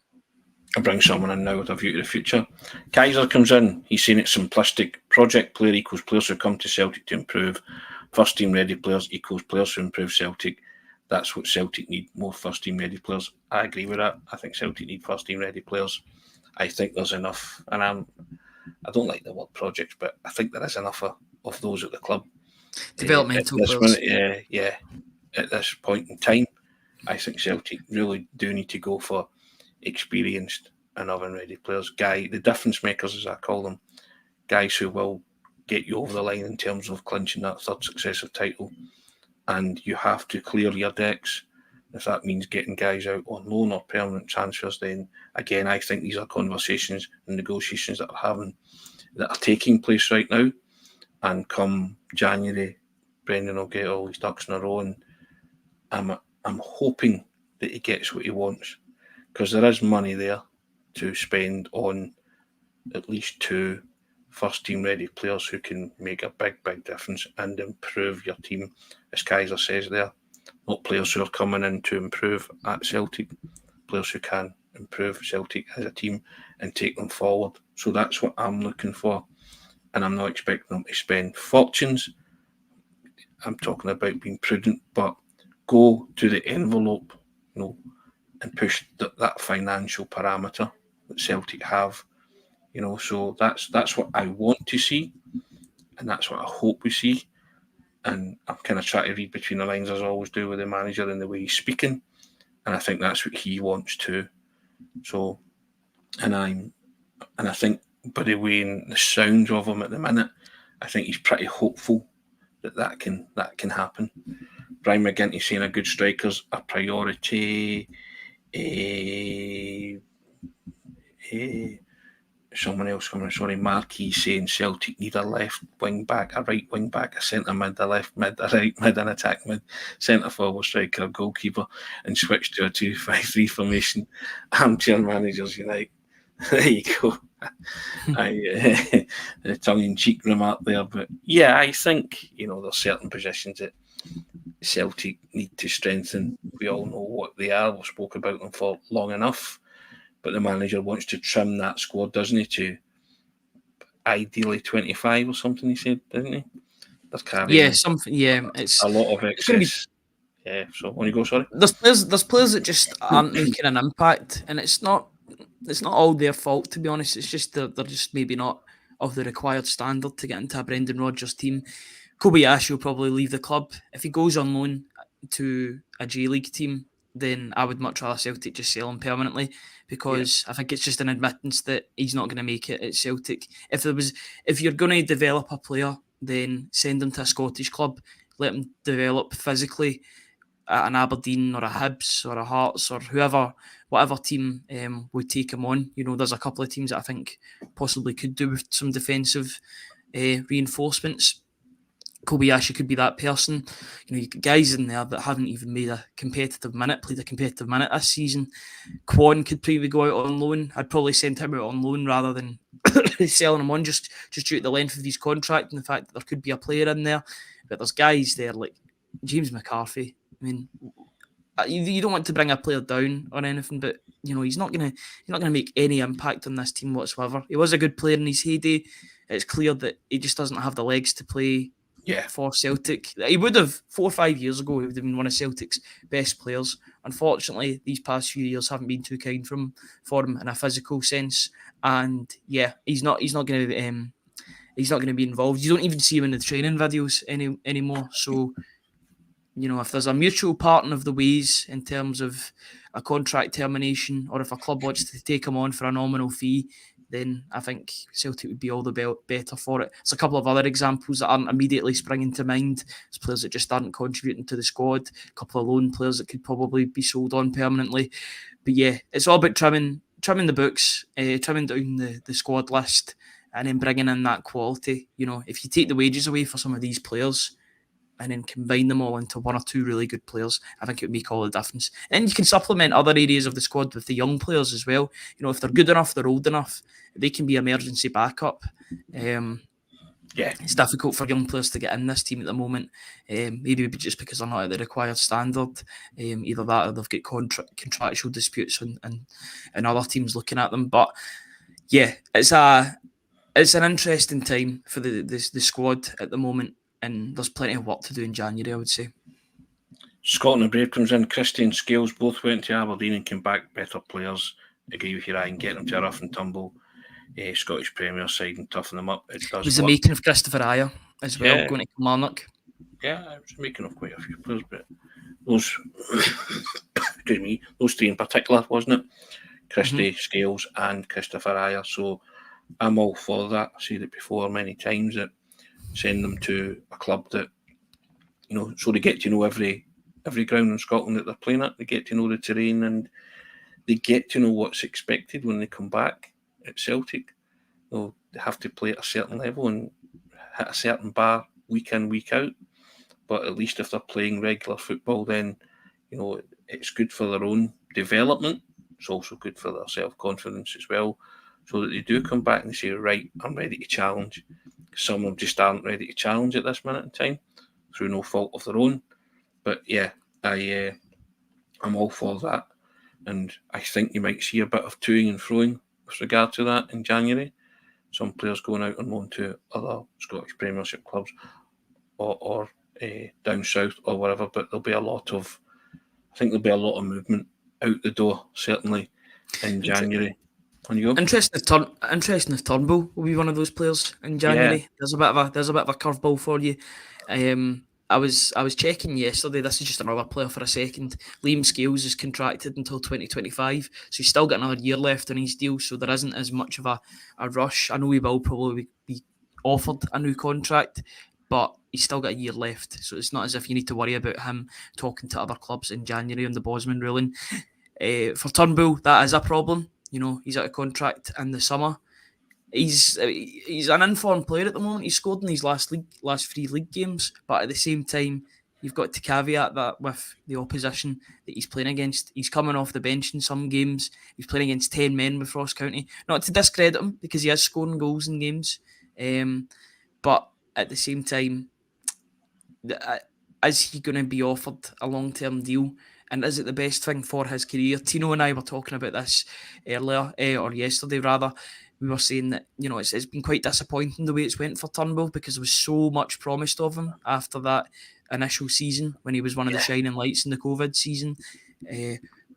I bring someone in now with a view to the future. Kaiser comes in. He's saying it's simplistic. Project player equals players who come to Celtic to improve. First team ready players equals players who improve Celtic. That's what Celtic need, more first team ready players. I agree with that. I think Celtic need first team ready players. I think there's enough, and I don't like the word projects, but I think there is enough of those at the club. Developmental players. At this point in time, I think Celtic really do need to go for experienced and oven-ready players. The difference makers, as I call them, guys who will get you over the line in terms of clinching that third successive title. And you have to clear your decks. If that means getting guys out on loan or permanent transfers, then again, I think these are conversations and negotiations that are taking place right now. And come January, Brendan will get all his ducks in a row, and I'm hoping that he gets what he wants, because there is money there to spend on at least 2 first team ready players who can make a big, big difference and improve your team. As Kaiser says there, not players who are coming in to improve at Celtic, players who can improve Celtic as a team and take them forward. So that's what I'm looking for. And I'm not expecting them to spend fortunes. I'm talking about being prudent, but go to the envelope, and push that financial parameter that Celtic have. So that's what I want to see, and that's what I hope we see. And I'm kind of trying to read between the lines, as I always do with the manager and the way he's speaking, and I think that's what he wants too. So, and I think by the way and the sounds of him at the minute, I think he's pretty hopeful that can happen. Ryan McGinlay saying a good striker's a priority. Someone else coming, Marquis saying Celtic need a left wing back, a right wing back, a centre mid, a left mid, a right mid, an attack mid, centre forward, striker, a goalkeeper, and switch to a 2-5-3 formation. Armchair managers unite. There you go. A tongue-in-cheek remark there, but yeah, I think there's certain positions that Celtic need to strengthen. We all know what they are. We've spoke about them for long enough. But the manager wants to trim that squad, doesn't he, to ideally 25 or something, he said, didn't he? That's carrying something. Yeah, it's a lot of excess. Yeah, so on you go, sorry. There's players that just aren't making an impact, and it's not all their fault, to be honest. It's just they're just maybe not of the required standard to get into a Brendan Rodgers team. Kobayashi will probably leave the club. If he goes on loan to a J League team, then I would much rather Celtic just sell him permanently, because I think it's just an admittance that he's not going to make it at Celtic. If you're going to develop a player, then send him to a Scottish club, let him develop physically at an Aberdeen or a Hibs or a Hearts or whatever team would take him on. There's a couple of teams that I think possibly could do with some defensive reinforcements. Kobayashi could be that person. You've got guys in there that haven't even played a competitive minute this season. Kwon could probably go out on loan. I'd probably send him out on loan rather than selling him on just due to the length of his contract and the fact that there could be a player in there. But there's guys there like James McCarthy. I mean, you don't want to bring a player down or anything, but he's not gonna make any impact on this team whatsoever. He was a good player in his heyday. It's clear that he just doesn't have the legs to play for Celtic. He would have 4 or 5 years ago. He would have been one of Celtic's best players. Unfortunately, these past few years haven't been too kind for him in a physical sense. And he's not going to be involved. You don't even see him in the training videos anymore. So, if there's a mutual parting of the ways in terms of a contract termination, or if a club wants to take him on for a nominal fee, then I think Celtic would be all the better for it. There's a couple of other examples that aren't immediately springing to mind. There's players that just aren't contributing to the squad, a couple of loan players that could probably be sold on permanently. But yeah, it's all about trimming the books, trimming down the squad list, and then bringing in that quality. If you take the wages away for some of these players and then combine them all into one or two really good players, I think it would make all the difference. And you can supplement other areas of the squad with the young players as well. If they're good enough, they're old enough, they can be emergency backup. It's difficult for young players to get in this team at the moment, maybe just because they're not at the required standard. Either that or they've got contractual disputes and other teams looking at them. But yeah, it's an interesting time for the squad at the moment, and there's plenty of work to do in January, I would say. Scotland and Brave comes in. Christie and Scales both went to Aberdeen and came back better players. Agree with you, Ryan. Get them to a rough and tumble Scottish Premier side and toughen them up. It was the making of Christopher Ayer as well, going to Kilmarnock. Yeah, it was the making of quite a few players, but those those three in particular, wasn't it? Christie, Scales and Christopher Ayer. So I'm all for that. I've said it before many times, that send them to a club that, so they get to know every ground in Scotland that they're playing at. They get to know the terrain and they get to know what's expected when they come back at Celtic. They have to play at a certain level and hit a certain bar week in, week out. But at least if they're playing regular football, then, it's good for their own development. It's also good for their self-confidence as well, so that they do come back and say, right, I'm ready to challenge. Some of them just aren't ready to challenge at this minute in time through no fault of their own. But yeah, I'm all for that. And I think you might see a bit of toing and froing with regard to that in January. Some players going out on loan to other Scottish Premiership clubs or down south or whatever. But there'll be a lot of movement out the door, certainly in January. On you go. Interesting if Turnbull will be one of those players in January. Yeah. There's a bit of a curveball for you. I was checking yesterday. This is just another player for a second. Liam Scales is contracted until 2025, so he's still got another year left on his deal. So there isn't as much of a rush. I know he will probably be offered a new contract, but he's still got a year left. So it's not as if you need to worry about him talking to other clubs in January on the Bosman ruling. For Turnbull, that is a problem. He's out of contract in the summer. He's an informed player at the moment. He scored in his last 3 league games, but at the same time, you've got to caveat that with the opposition that he's playing against. He's coming off the bench in some games. He's playing against 10 men with Ross County. Not to discredit him, because he is scoring goals in games, but at the same time, is he going to be offered a long-term deal? And is it the best thing for his career? Tino and I were talking about this earlier, or yesterday rather. We were saying that, it's been quite disappointing the way it's went for Turnbull, because there was so much promised of him after that initial season when he was one of the shining lights in the COVID season.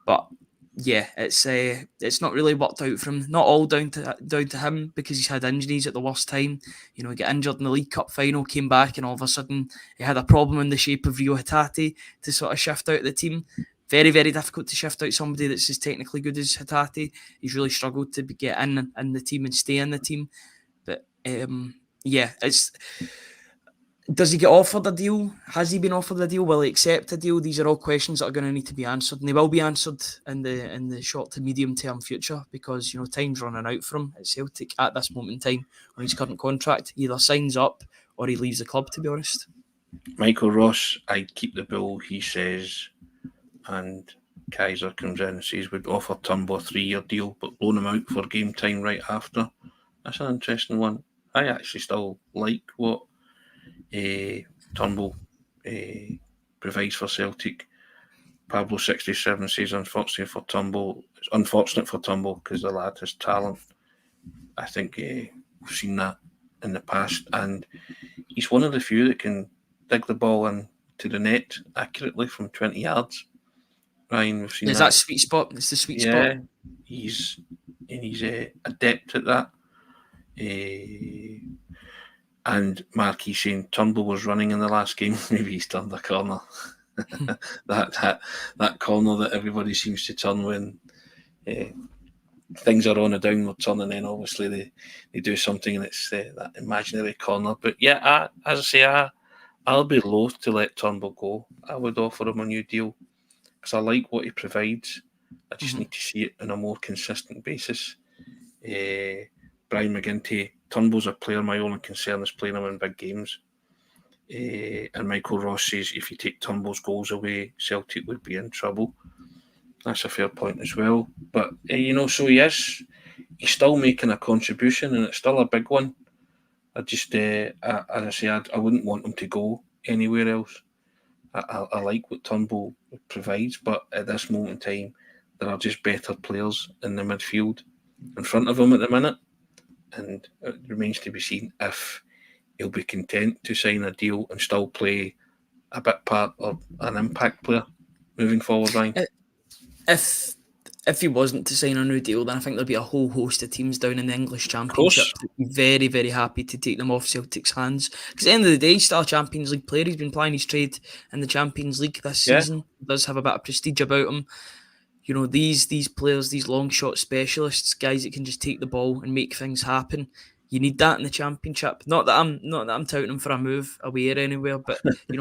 But yeah, it's not really worked out for him. Not all down to him, because he's had injuries at the worst time. He got injured in the League Cup final, came back, and all of a sudden he had a problem in the shape of Rio Hatate to sort of shift out the team. Very, very difficult to shift out somebody that's as technically good as Hatate. He's really struggled to get in the team and stay in the team. But does he get offered a deal? Has he been offered a deal? Will he accept a deal? These are all questions that are going to need to be answered, and they will be answered in the short to medium term future, because time's running out for him at Celtic at this moment in time on his current contract. He either signs up or he leaves the club, to be honest. Michael Ross, I'd keep the bill, he says. And Kaiser comes in and says we'd offer Turnbull a 3-year deal, but loan him out for game time right after. That's an interesting one. I actually still like what Turnbull provides for Celtic. Pablo 67 says unfortunate for Turnbull because the lad has talent. I think we've seen that in the past, and he's one of the few that can dig the ball into the net accurately from 20 yards. Ryan, we've seen that sweet spot. It's the sweet spot. He's adept at that. And Mark, he's saying Turnbull was running in the last game. Maybe he's turned a corner. that corner that everybody seems to turn when things are on a downward turn, and then obviously they do something and it's that imaginary corner. But yeah, as I say, I'll be loath to let Turnbull go. I would offer him a new deal because I like what he provides. I just need to see it on a more consistent basis. Brian McGinlay, Turnbull's a player. My only concern is playing him in big games. And Michael Ross says if you take Turnbull's goals away, Celtic would be in trouble. That's a fair point as well. But, so he's still making a contribution and it's still a big one. I just, as I say, I wouldn't want him to go anywhere else. I like what Turnbull provides, but at this moment in time, there are just better players in the midfield in front of him at the minute. And it remains to be seen if he'll be content to sign a deal and still play a bit part of an impact player moving forward, Ryan. If he wasn't to sign a new deal, then I think there'd be a whole host of teams down in the English Championship that would be very, very happy to take them off Celtic's hands. Because at the end of the day, he's still a Champions League player. He's been playing his trade in the Champions League this season. He does have a bit of prestige about him. These players, these long shot specialists, guys that can just take the ball and make things happen. You need that in the Championship. Not that I'm touting him for a move away or anywhere, but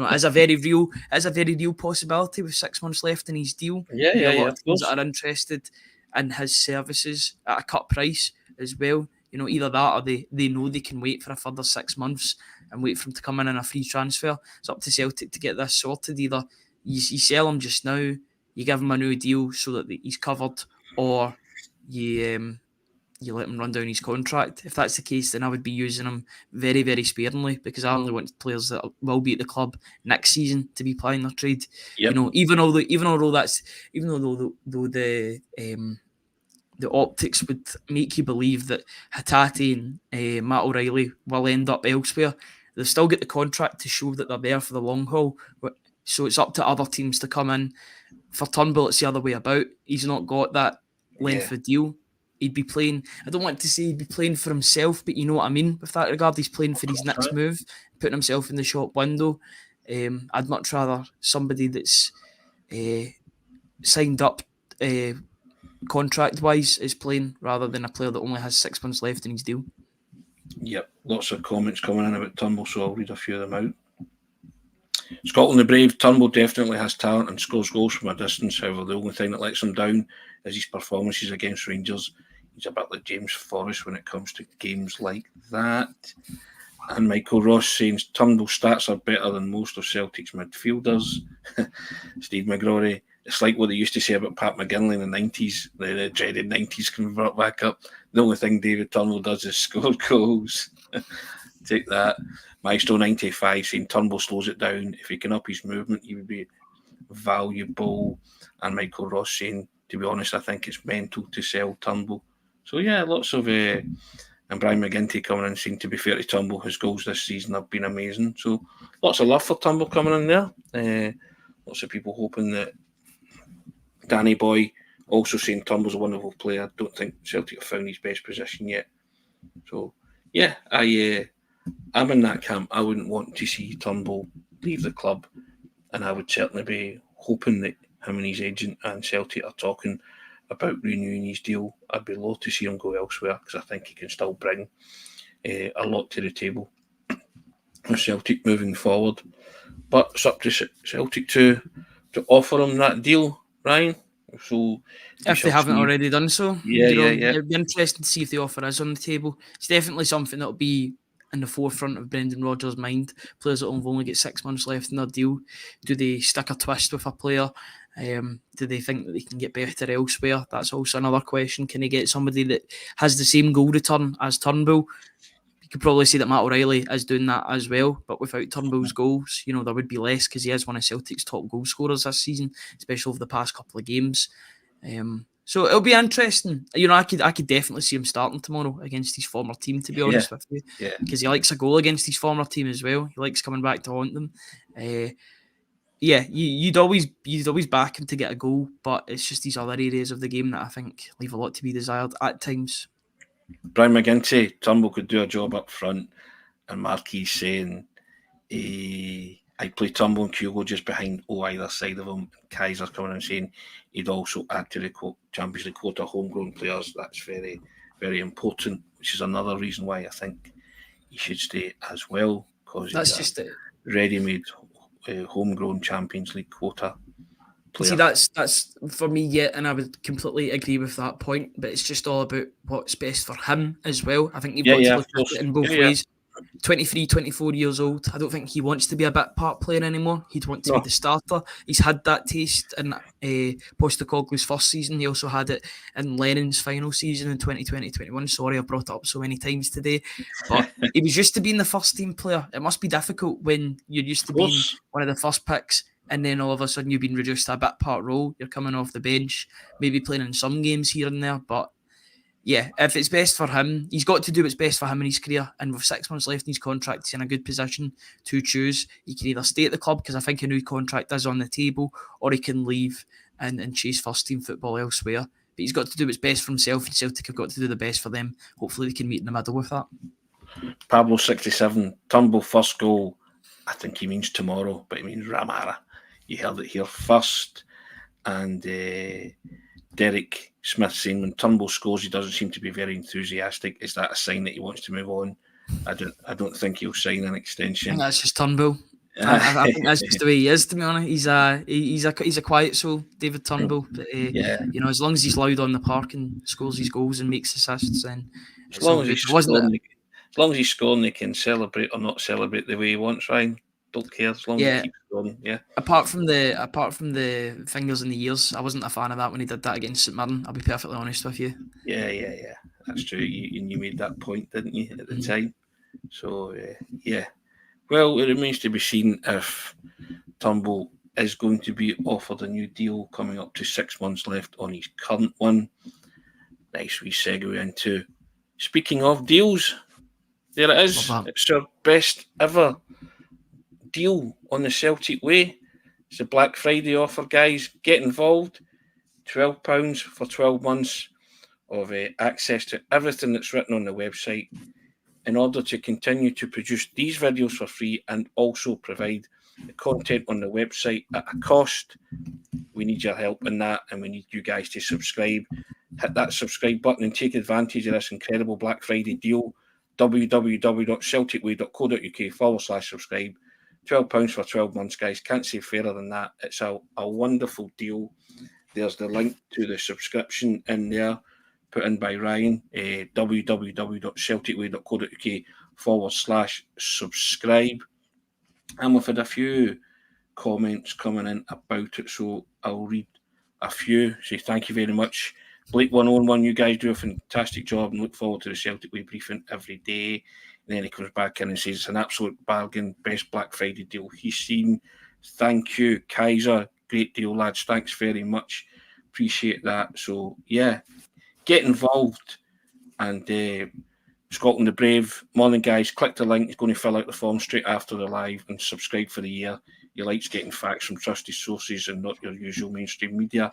as a very real possibility with 6 months left in his deal. A lot of teams that are interested in his services at a cut price as well. Either that or they know they can wait for a further 6 months and wait for him to come in a free transfer. It's up to Celtic to get this sorted. Either you sell him just now, you give him a new deal so that he's covered, or you let him run down his contract. If that's the case, then I would be using him very, very sparingly because I only want players that will be at the club next season to be playing their trade. Yep. Even though the optics would make you believe that Haggerty and Matt O'Reilly will end up elsewhere, they've still got the contract to show that they're there for the long haul. So it's up to other teams to come in. For Turnbull, it's the other way about. He's not got that length of deal. He'd be playing, I don't want to say he'd be playing for himself, but you know what I mean with that regard. He's playing for his next move, putting himself in the shop window. I'd much rather somebody that's signed up contract-wise is playing rather than a player that only has 6 months left in his deal. Yep, lots of comments coming in about Turnbull, so I'll read a few of them out. Scotland the Brave, Turnbull definitely has talent and scores goals from a distance. However, the only thing that lets him down is his performances against Rangers. He's a bit like James Forrest when it comes to games like that. And Michael Ross saying Turnbull's stats are better than most of Celtic's midfielders. Steve McGrory, it's like what they used to say about Pat McGinlay in the 90s. The dreaded 90s convert back up. The only thing David Turnbull does is score goals. Take that. Maestro 95 saying Turnbull slows it down. If he can up his movement, he would be valuable. And Michael Ross saying, to be honest, I think it's mental to sell Turnbull. So yeah, lots of and Brian McGinlay coming in saying, to be fair to Turnbull, his goals this season have been amazing. So lots of love for Turnbull coming in there. Lots of people hoping that Danny Boy also saying Turnbull's a wonderful player. I don't think Celtic have found his best position yet. So yeah, I'm in that camp. I wouldn't want to see Turnbull leave the club, and I would certainly be hoping that him and his agent and Celtic are talking about renewing his deal. I'd be loath to see him go elsewhere because I think he can still bring a lot to the table with Celtic moving forward. But it's up to Celtic to offer him that deal, Ryan. So if they haven't already done so, yeah. It'd be interesting to see if the offer is on the table. It's definitely something that'll be in the forefront of Brendan Rodgers' mind. Players that have only got 6 months left in their deal, do they stick a twist with a player? Do they think that they can get better elsewhere? That's also another question. Can they get somebody that has the same goal return as Turnbull? You could probably say that Matt O'Reilly is doing that as well, but without Turnbull's goals, there would be less because he is one of Celtic's top goal scorers this season, especially over the past couple of games. So it'll be interesting. I could definitely see him starting tomorrow against his former team, to be honest with you. Yeah. Because he likes a goal against his former team as well. He likes coming back to haunt them. You'd always back him to get a goal, but it's just these other areas of the game that I think leave a lot to be desired at times. Brian McGinlay, Turnbull could do a job up front, and Marquis saying I play Turnbull and Kyogo just behind either side of him. Kaiser coming and saying he'd also add to the Champions League quota homegrown players. That's very, very important, which is another reason why I think he should stay as well, because That's he's just it. ready-made homegrown Champions League quota player. See, that's for me, yeah, and I would completely agree with that point. But it's just all about what's best for him as well. I think you've got to look at it in both ways. 23, 24 years old. I don't think he wants to be a bit part player anymore. He'd want to be the starter. He's had that taste in Postecoglou's first season. He also had it in Lennon's final season in 2020-21. Sorry, I've brought it up so many times today. But he was used to being the first team player. It must be difficult when you're used to being one of the first picks, and then all of a sudden you've been reduced to a bit part role. You're coming off the bench, maybe playing in some games here and there, but yeah, if it's best for him, he's got to do what's best for him in his career. And with 6 months left in his contract, he's in a good position to choose. He can either stay at the club, because I think a new contract is on the table, or he can leave and chase first team football elsewhere. But he's got to do what's best for himself, and Celtic have got to do the best for them. Hopefully they can meet in the middle with that. Pablo 67, Turnbull first goal. I think he means tomorrow, but he means Ramara. You heard it here first. And Derek Smith saying when Turnbull scores, he doesn't seem to be very enthusiastic. Is that a sign that he wants to move on? I don't think he'll sign an extension. I think that's just Turnbull. I think that's just the way he is, to be honest. He's a quiet soul, David Turnbull. But, you know, as long as he's loud on the park and scores his goals and makes assists, then as long as he's scoring, he can celebrate or not celebrate the way he wants. Ryan, don't care as long as he keeps scoring. Yeah. Apart from the fingers in the ears, I wasn't a fan of that when he did that against St Mirren. I'll be perfectly honest with you. Yeah. That's true. You made that point, didn't you, at the time? So yeah. Well, it remains to be seen if Turnbull is going to be offered a new deal coming up to 6 months left on his current one. Nice wee segue into, speaking of deals, there it is. It's our best ever deal on the Celtic way. It's a Black Friday offer, guys. Get involved. £12 for 12 months of access to everything that's written on the website, in order to continue to produce these videos for free and also provide the content on the website at a cost. We need your help in that, and we need you guys to subscribe. Hit that subscribe button and take advantage of this incredible Black Friday deal. www.celticway.co.uk/subscribe. £12 for 12 months, guys. Can't say fairer than that. It's a wonderful deal. There's the link to the subscription in there, put in by Ryan, www.celticway.co.uk/subscribe. And we've had a few comments coming in about it, so I'll read a few. Say thank you very much. Blake 101, you guys do a fantastic job and look forward to the Celtic Way briefing every day. And then he comes back in and says it's an absolute bargain, best Black Friday deal he's seen. Thank you, Kaiser. Great deal, lads. Thanks very much. Appreciate that. So, yeah, get involved. And Scotland the Brave, morning, guys. Click the link. He's going to fill out the form straight after the live and subscribe for the year. He likes getting facts from trusted sources and not your usual mainstream media.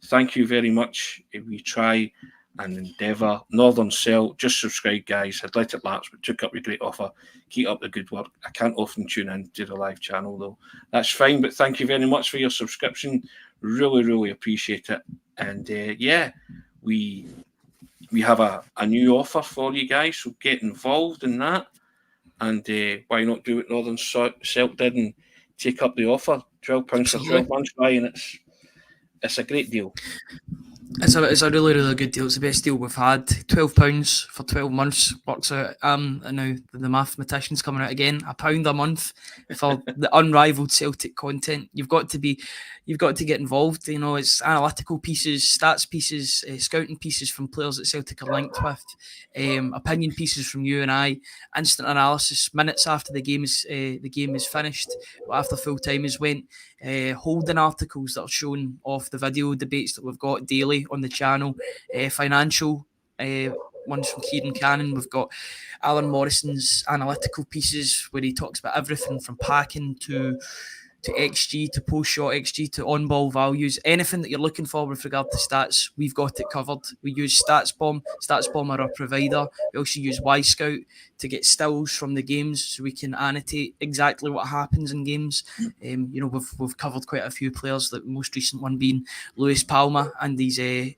Thank you very much. We try and endeavour. Northern Cell, just subscribe, guys. I'd let it lapse, but took up your great offer. Keep up the good work. I can't often tune in to the live channel, though. That's fine, but thank you very much for your subscription. Really, really appreciate it. And, we have a new offer for you guys, so get involved in that. And why not do what Northern Celt did and take up the offer? £12 for 12 months, Ryan. It's a great deal. It's a really, really good deal. It's the best deal we've had. £12 for 12 months works out. And now the mathematician's coming out again. £1 a month for the unrivaled Celtic content. You've got to get involved. You know, it's analytical pieces, stats pieces, scouting pieces from players that Celtic are linked with, opinion pieces from you and I, instant analysis minutes after the game is finished, after full time has went. Holding articles that are shown off the video debates that we've got daily on the channel, financial ones from Kieran Cannon. We've got Alan Morrison's analytical pieces where he talks about everything from packing to to XG, to post-shot XG, to on-ball values, anything that you're looking for with regard to stats, we've got it covered. We use StatsBomb. StatsBomb are our provider. We also use Y-Scout to get stills from the games so we can annotate exactly what happens in games. We've covered quite a few players, the most recent one being Lewis Palma, and he's the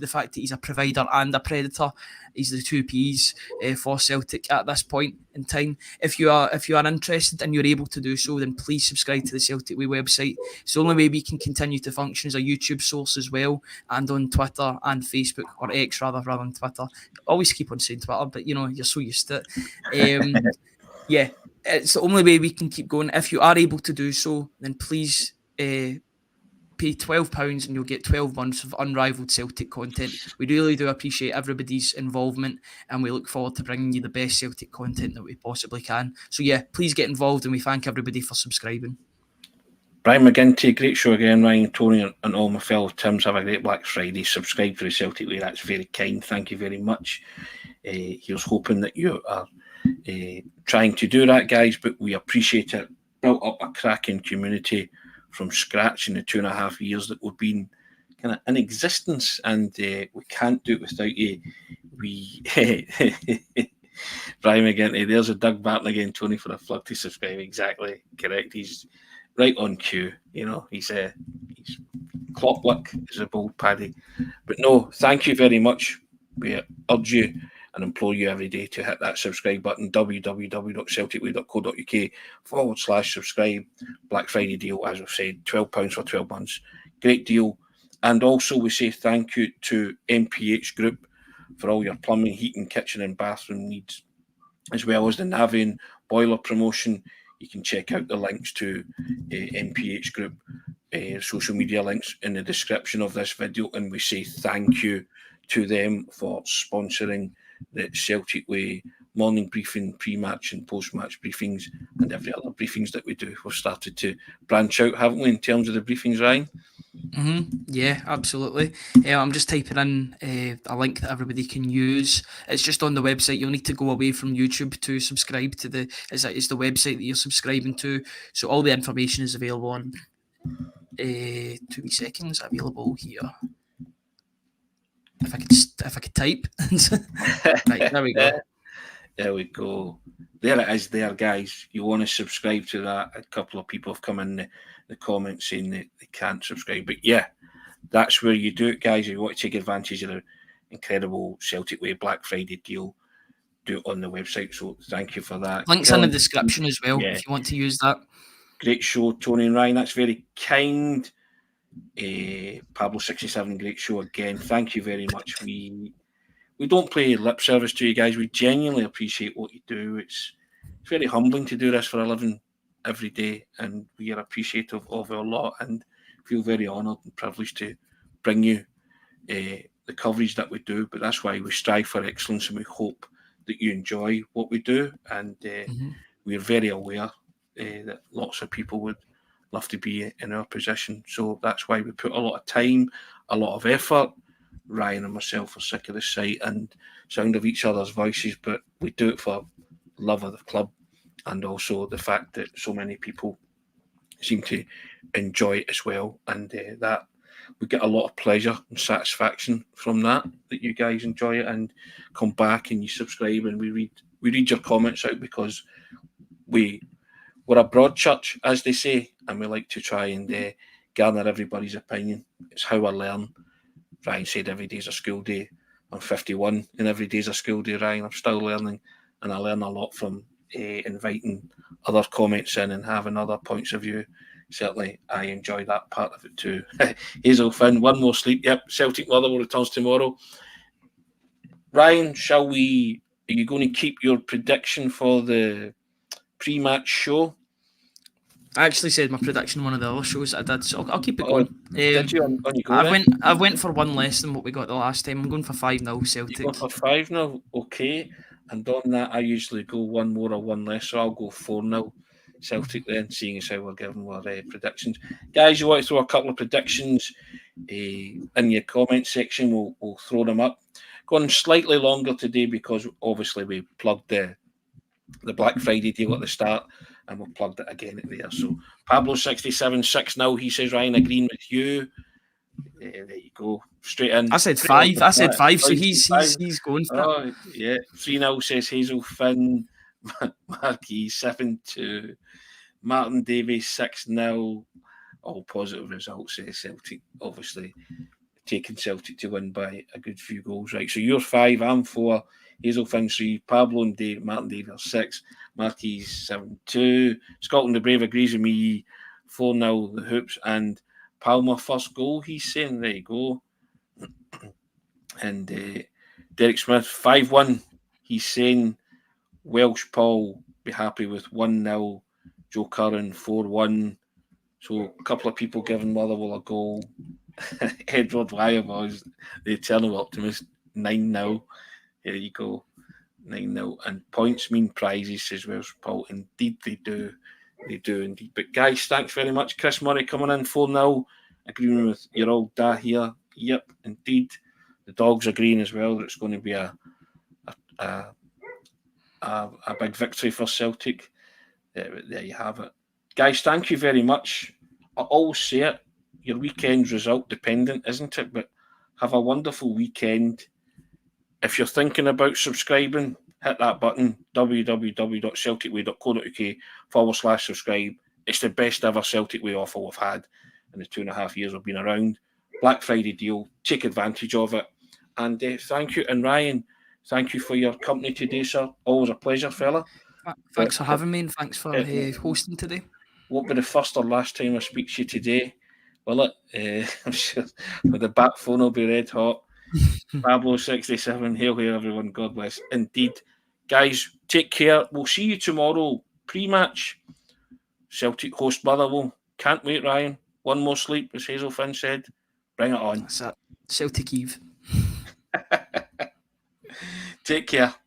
fact that he's a provider and a predator. He's the two P's for Celtic at this point in time. If you are interested and you're able to do so, then please subscribe to the Celtic Way website. It's the only way we can continue to function as a YouTube source as well, and on Twitter and Facebook, or X rather than Twitter. Always keep on saying Twitter, but you're so used to it. Yeah, it's the only way we can keep going. If you are able to do so, then please pay £12 and you'll get 12 months of unrivaled Celtic content. We really do appreciate everybody's involvement, and we look forward to bringing you the best Celtic content that we possibly can. So yeah, please get involved, and we thank everybody for subscribing. Ryan McGinlay, great show again. Ryan, Tony, and all my fellow Tims, have a great Black Friday. Subscribe to the Celtic Way. That's very kind. Thank you very much. Here's hoping that you are trying to do that, guys, but we appreciate it. Built up a cracking community from scratch in the 2.5 years that we've been kind of in existence, and we can't do it without you. Brian McGinlay, there's a Doug Barton again, Tony, for a plug to subscribe. Exactly correct. He's right on cue. He's clockwork is a bold paddy. But no, thank you very much. We urge you and implore you every day to hit that subscribe button, www.celticway.co.uk/subscribe. Black Friday deal, as we've said, £12 for 12 months. Great deal. And also we say thank you to MPH Group for all your plumbing, heating, kitchen and bathroom needs, as well as the Navien Boiler Promotion. You can check out the links to MPH Group, social media links in the description of this video. And we say thank you to them for sponsoring the Celtic Way morning briefing, pre-match and post-match briefings, and every other briefings that we do. We've started to branch out, haven't we, in terms of the briefings, Ryan? Yeah, absolutely. I'm just typing in a link that everybody can use. It's just on the website. You'll need to go away from YouTube to subscribe to the website that you're subscribing to. So all the information is available on 2 seconds, available here. If I could type. Right, there we go. There we go. There it is there, guys. You want to subscribe to that. A couple of people have come in the comments saying that they can't subscribe. But yeah, that's where you do it, guys. If you want to take advantage of the incredible Celtic Way Black Friday deal, do it on the website. So thank you for that. Links in the description as well, if you want to use that. Great show, Tony and Ryan. That's very kind. Pablo67, great show again. Thank you very much. We don't play lip service to you guys. We genuinely appreciate what you do. It's very humbling to do this for a living every day, and we are appreciative of our lot and feel very honoured and privileged to bring you the coverage that we do. But that's why we strive for excellence, and we hope that you enjoy what we do. And we're very aware that lots of people would love to be in our position. So that's why we put a lot of time, a lot of effort. Ryan and myself are sick of the sight and sound of each other's voices, but we do it for love of the club, and also the fact that so many people seem to enjoy it as well, and that we get a lot of pleasure and satisfaction from that you guys enjoy it and come back and you subscribe, and we read your comments out, because we're a broad church, as they say, and we like to try and garner everybody's opinion. It's how I learn. Ryan said every day's a school day. I'm 51 and every day's a school day, Ryan. I'm still learning, and I learn a lot from inviting other comments in and having other points of view. Certainly, I enjoy that part of it too. Hazel Finn, one more sleep. Yep, Celtic Motherwell returns tomorrow. Ryan, are you going to keep your prediction for the pre-match show? I actually said my prediction in one of the other shows that I did, so I'll keep it going. Did you? I went for one less than what we got the last time. I'm going for 5-0 Celtic. You go for 5-0, okay. And on that, I usually go one more or one less, so I'll go 4-0 Celtic then, seeing as how we're giving our predictions. Guys, you want to throw a couple of predictions in your comment section? We'll throw them up. Going slightly longer today because obviously we plugged the Black Friday deal at the start. and we've plugged it again at there. So Pablo 67 6-0. He says, Ryan, agreeing with you. There you go. Straight in. I said 5. I said 5. So he's going for it. Oh, yeah. 3-0 says Hazel Finn. Marquis 7-2. Martin Davies 6-0. All positive results, says Celtic. Obviously, taking Celtic to win by a good few goals. Right. So you're 5, I'm 4. Hazel Finn 3. Pablo and Martin Davies 6. Marquis 7-2. Scotland the Brave agrees with me. 4-0 the Hoops. And Palmer first goal, he's saying. There you go. And Derek Smith 5-1. He's saying Welsh Paul be happy with 1-0. Joe Curran 4-1. So a couple of people giving Motherwell a goal. Edward Wyerboys, the eternal optimist, 9-0. There you go. 9-0. And points mean prizes, says Welsh Paul. Indeed they do. They do indeed. But guys, thanks very much. Chris Murray coming in 4-0. Agreeing with your old da here. Yep, indeed. The dogs agreeing as well that it's going to be a big victory for Celtic. There you have it. Guys, thank you very much. I always say it, your weekend's result dependent, isn't it? But have a wonderful weekend. If you're thinking about subscribing, hit that button, www.celticway.co.uk/subscribe. It's the best ever Celtic Way offer we've had in the 2.5 years we've been around. Black Friday deal, take advantage of it. And thank you. And Ryan, thank you for your company today, sir. Always a pleasure, fella. Thanks for having me, and thanks for hosting today. Won't be the first or last time I speak to you today, will it? I'm sure the back phone will be red hot. Pablo 67, hail everyone, God bless. Indeed. Guys, take care. We'll see you tomorrow, pre-match. Celtic host Motherwell. Can't wait, Ryan. One more sleep, as Hazel Finn said. Bring it on. That's it. Celtic Eve. Take care.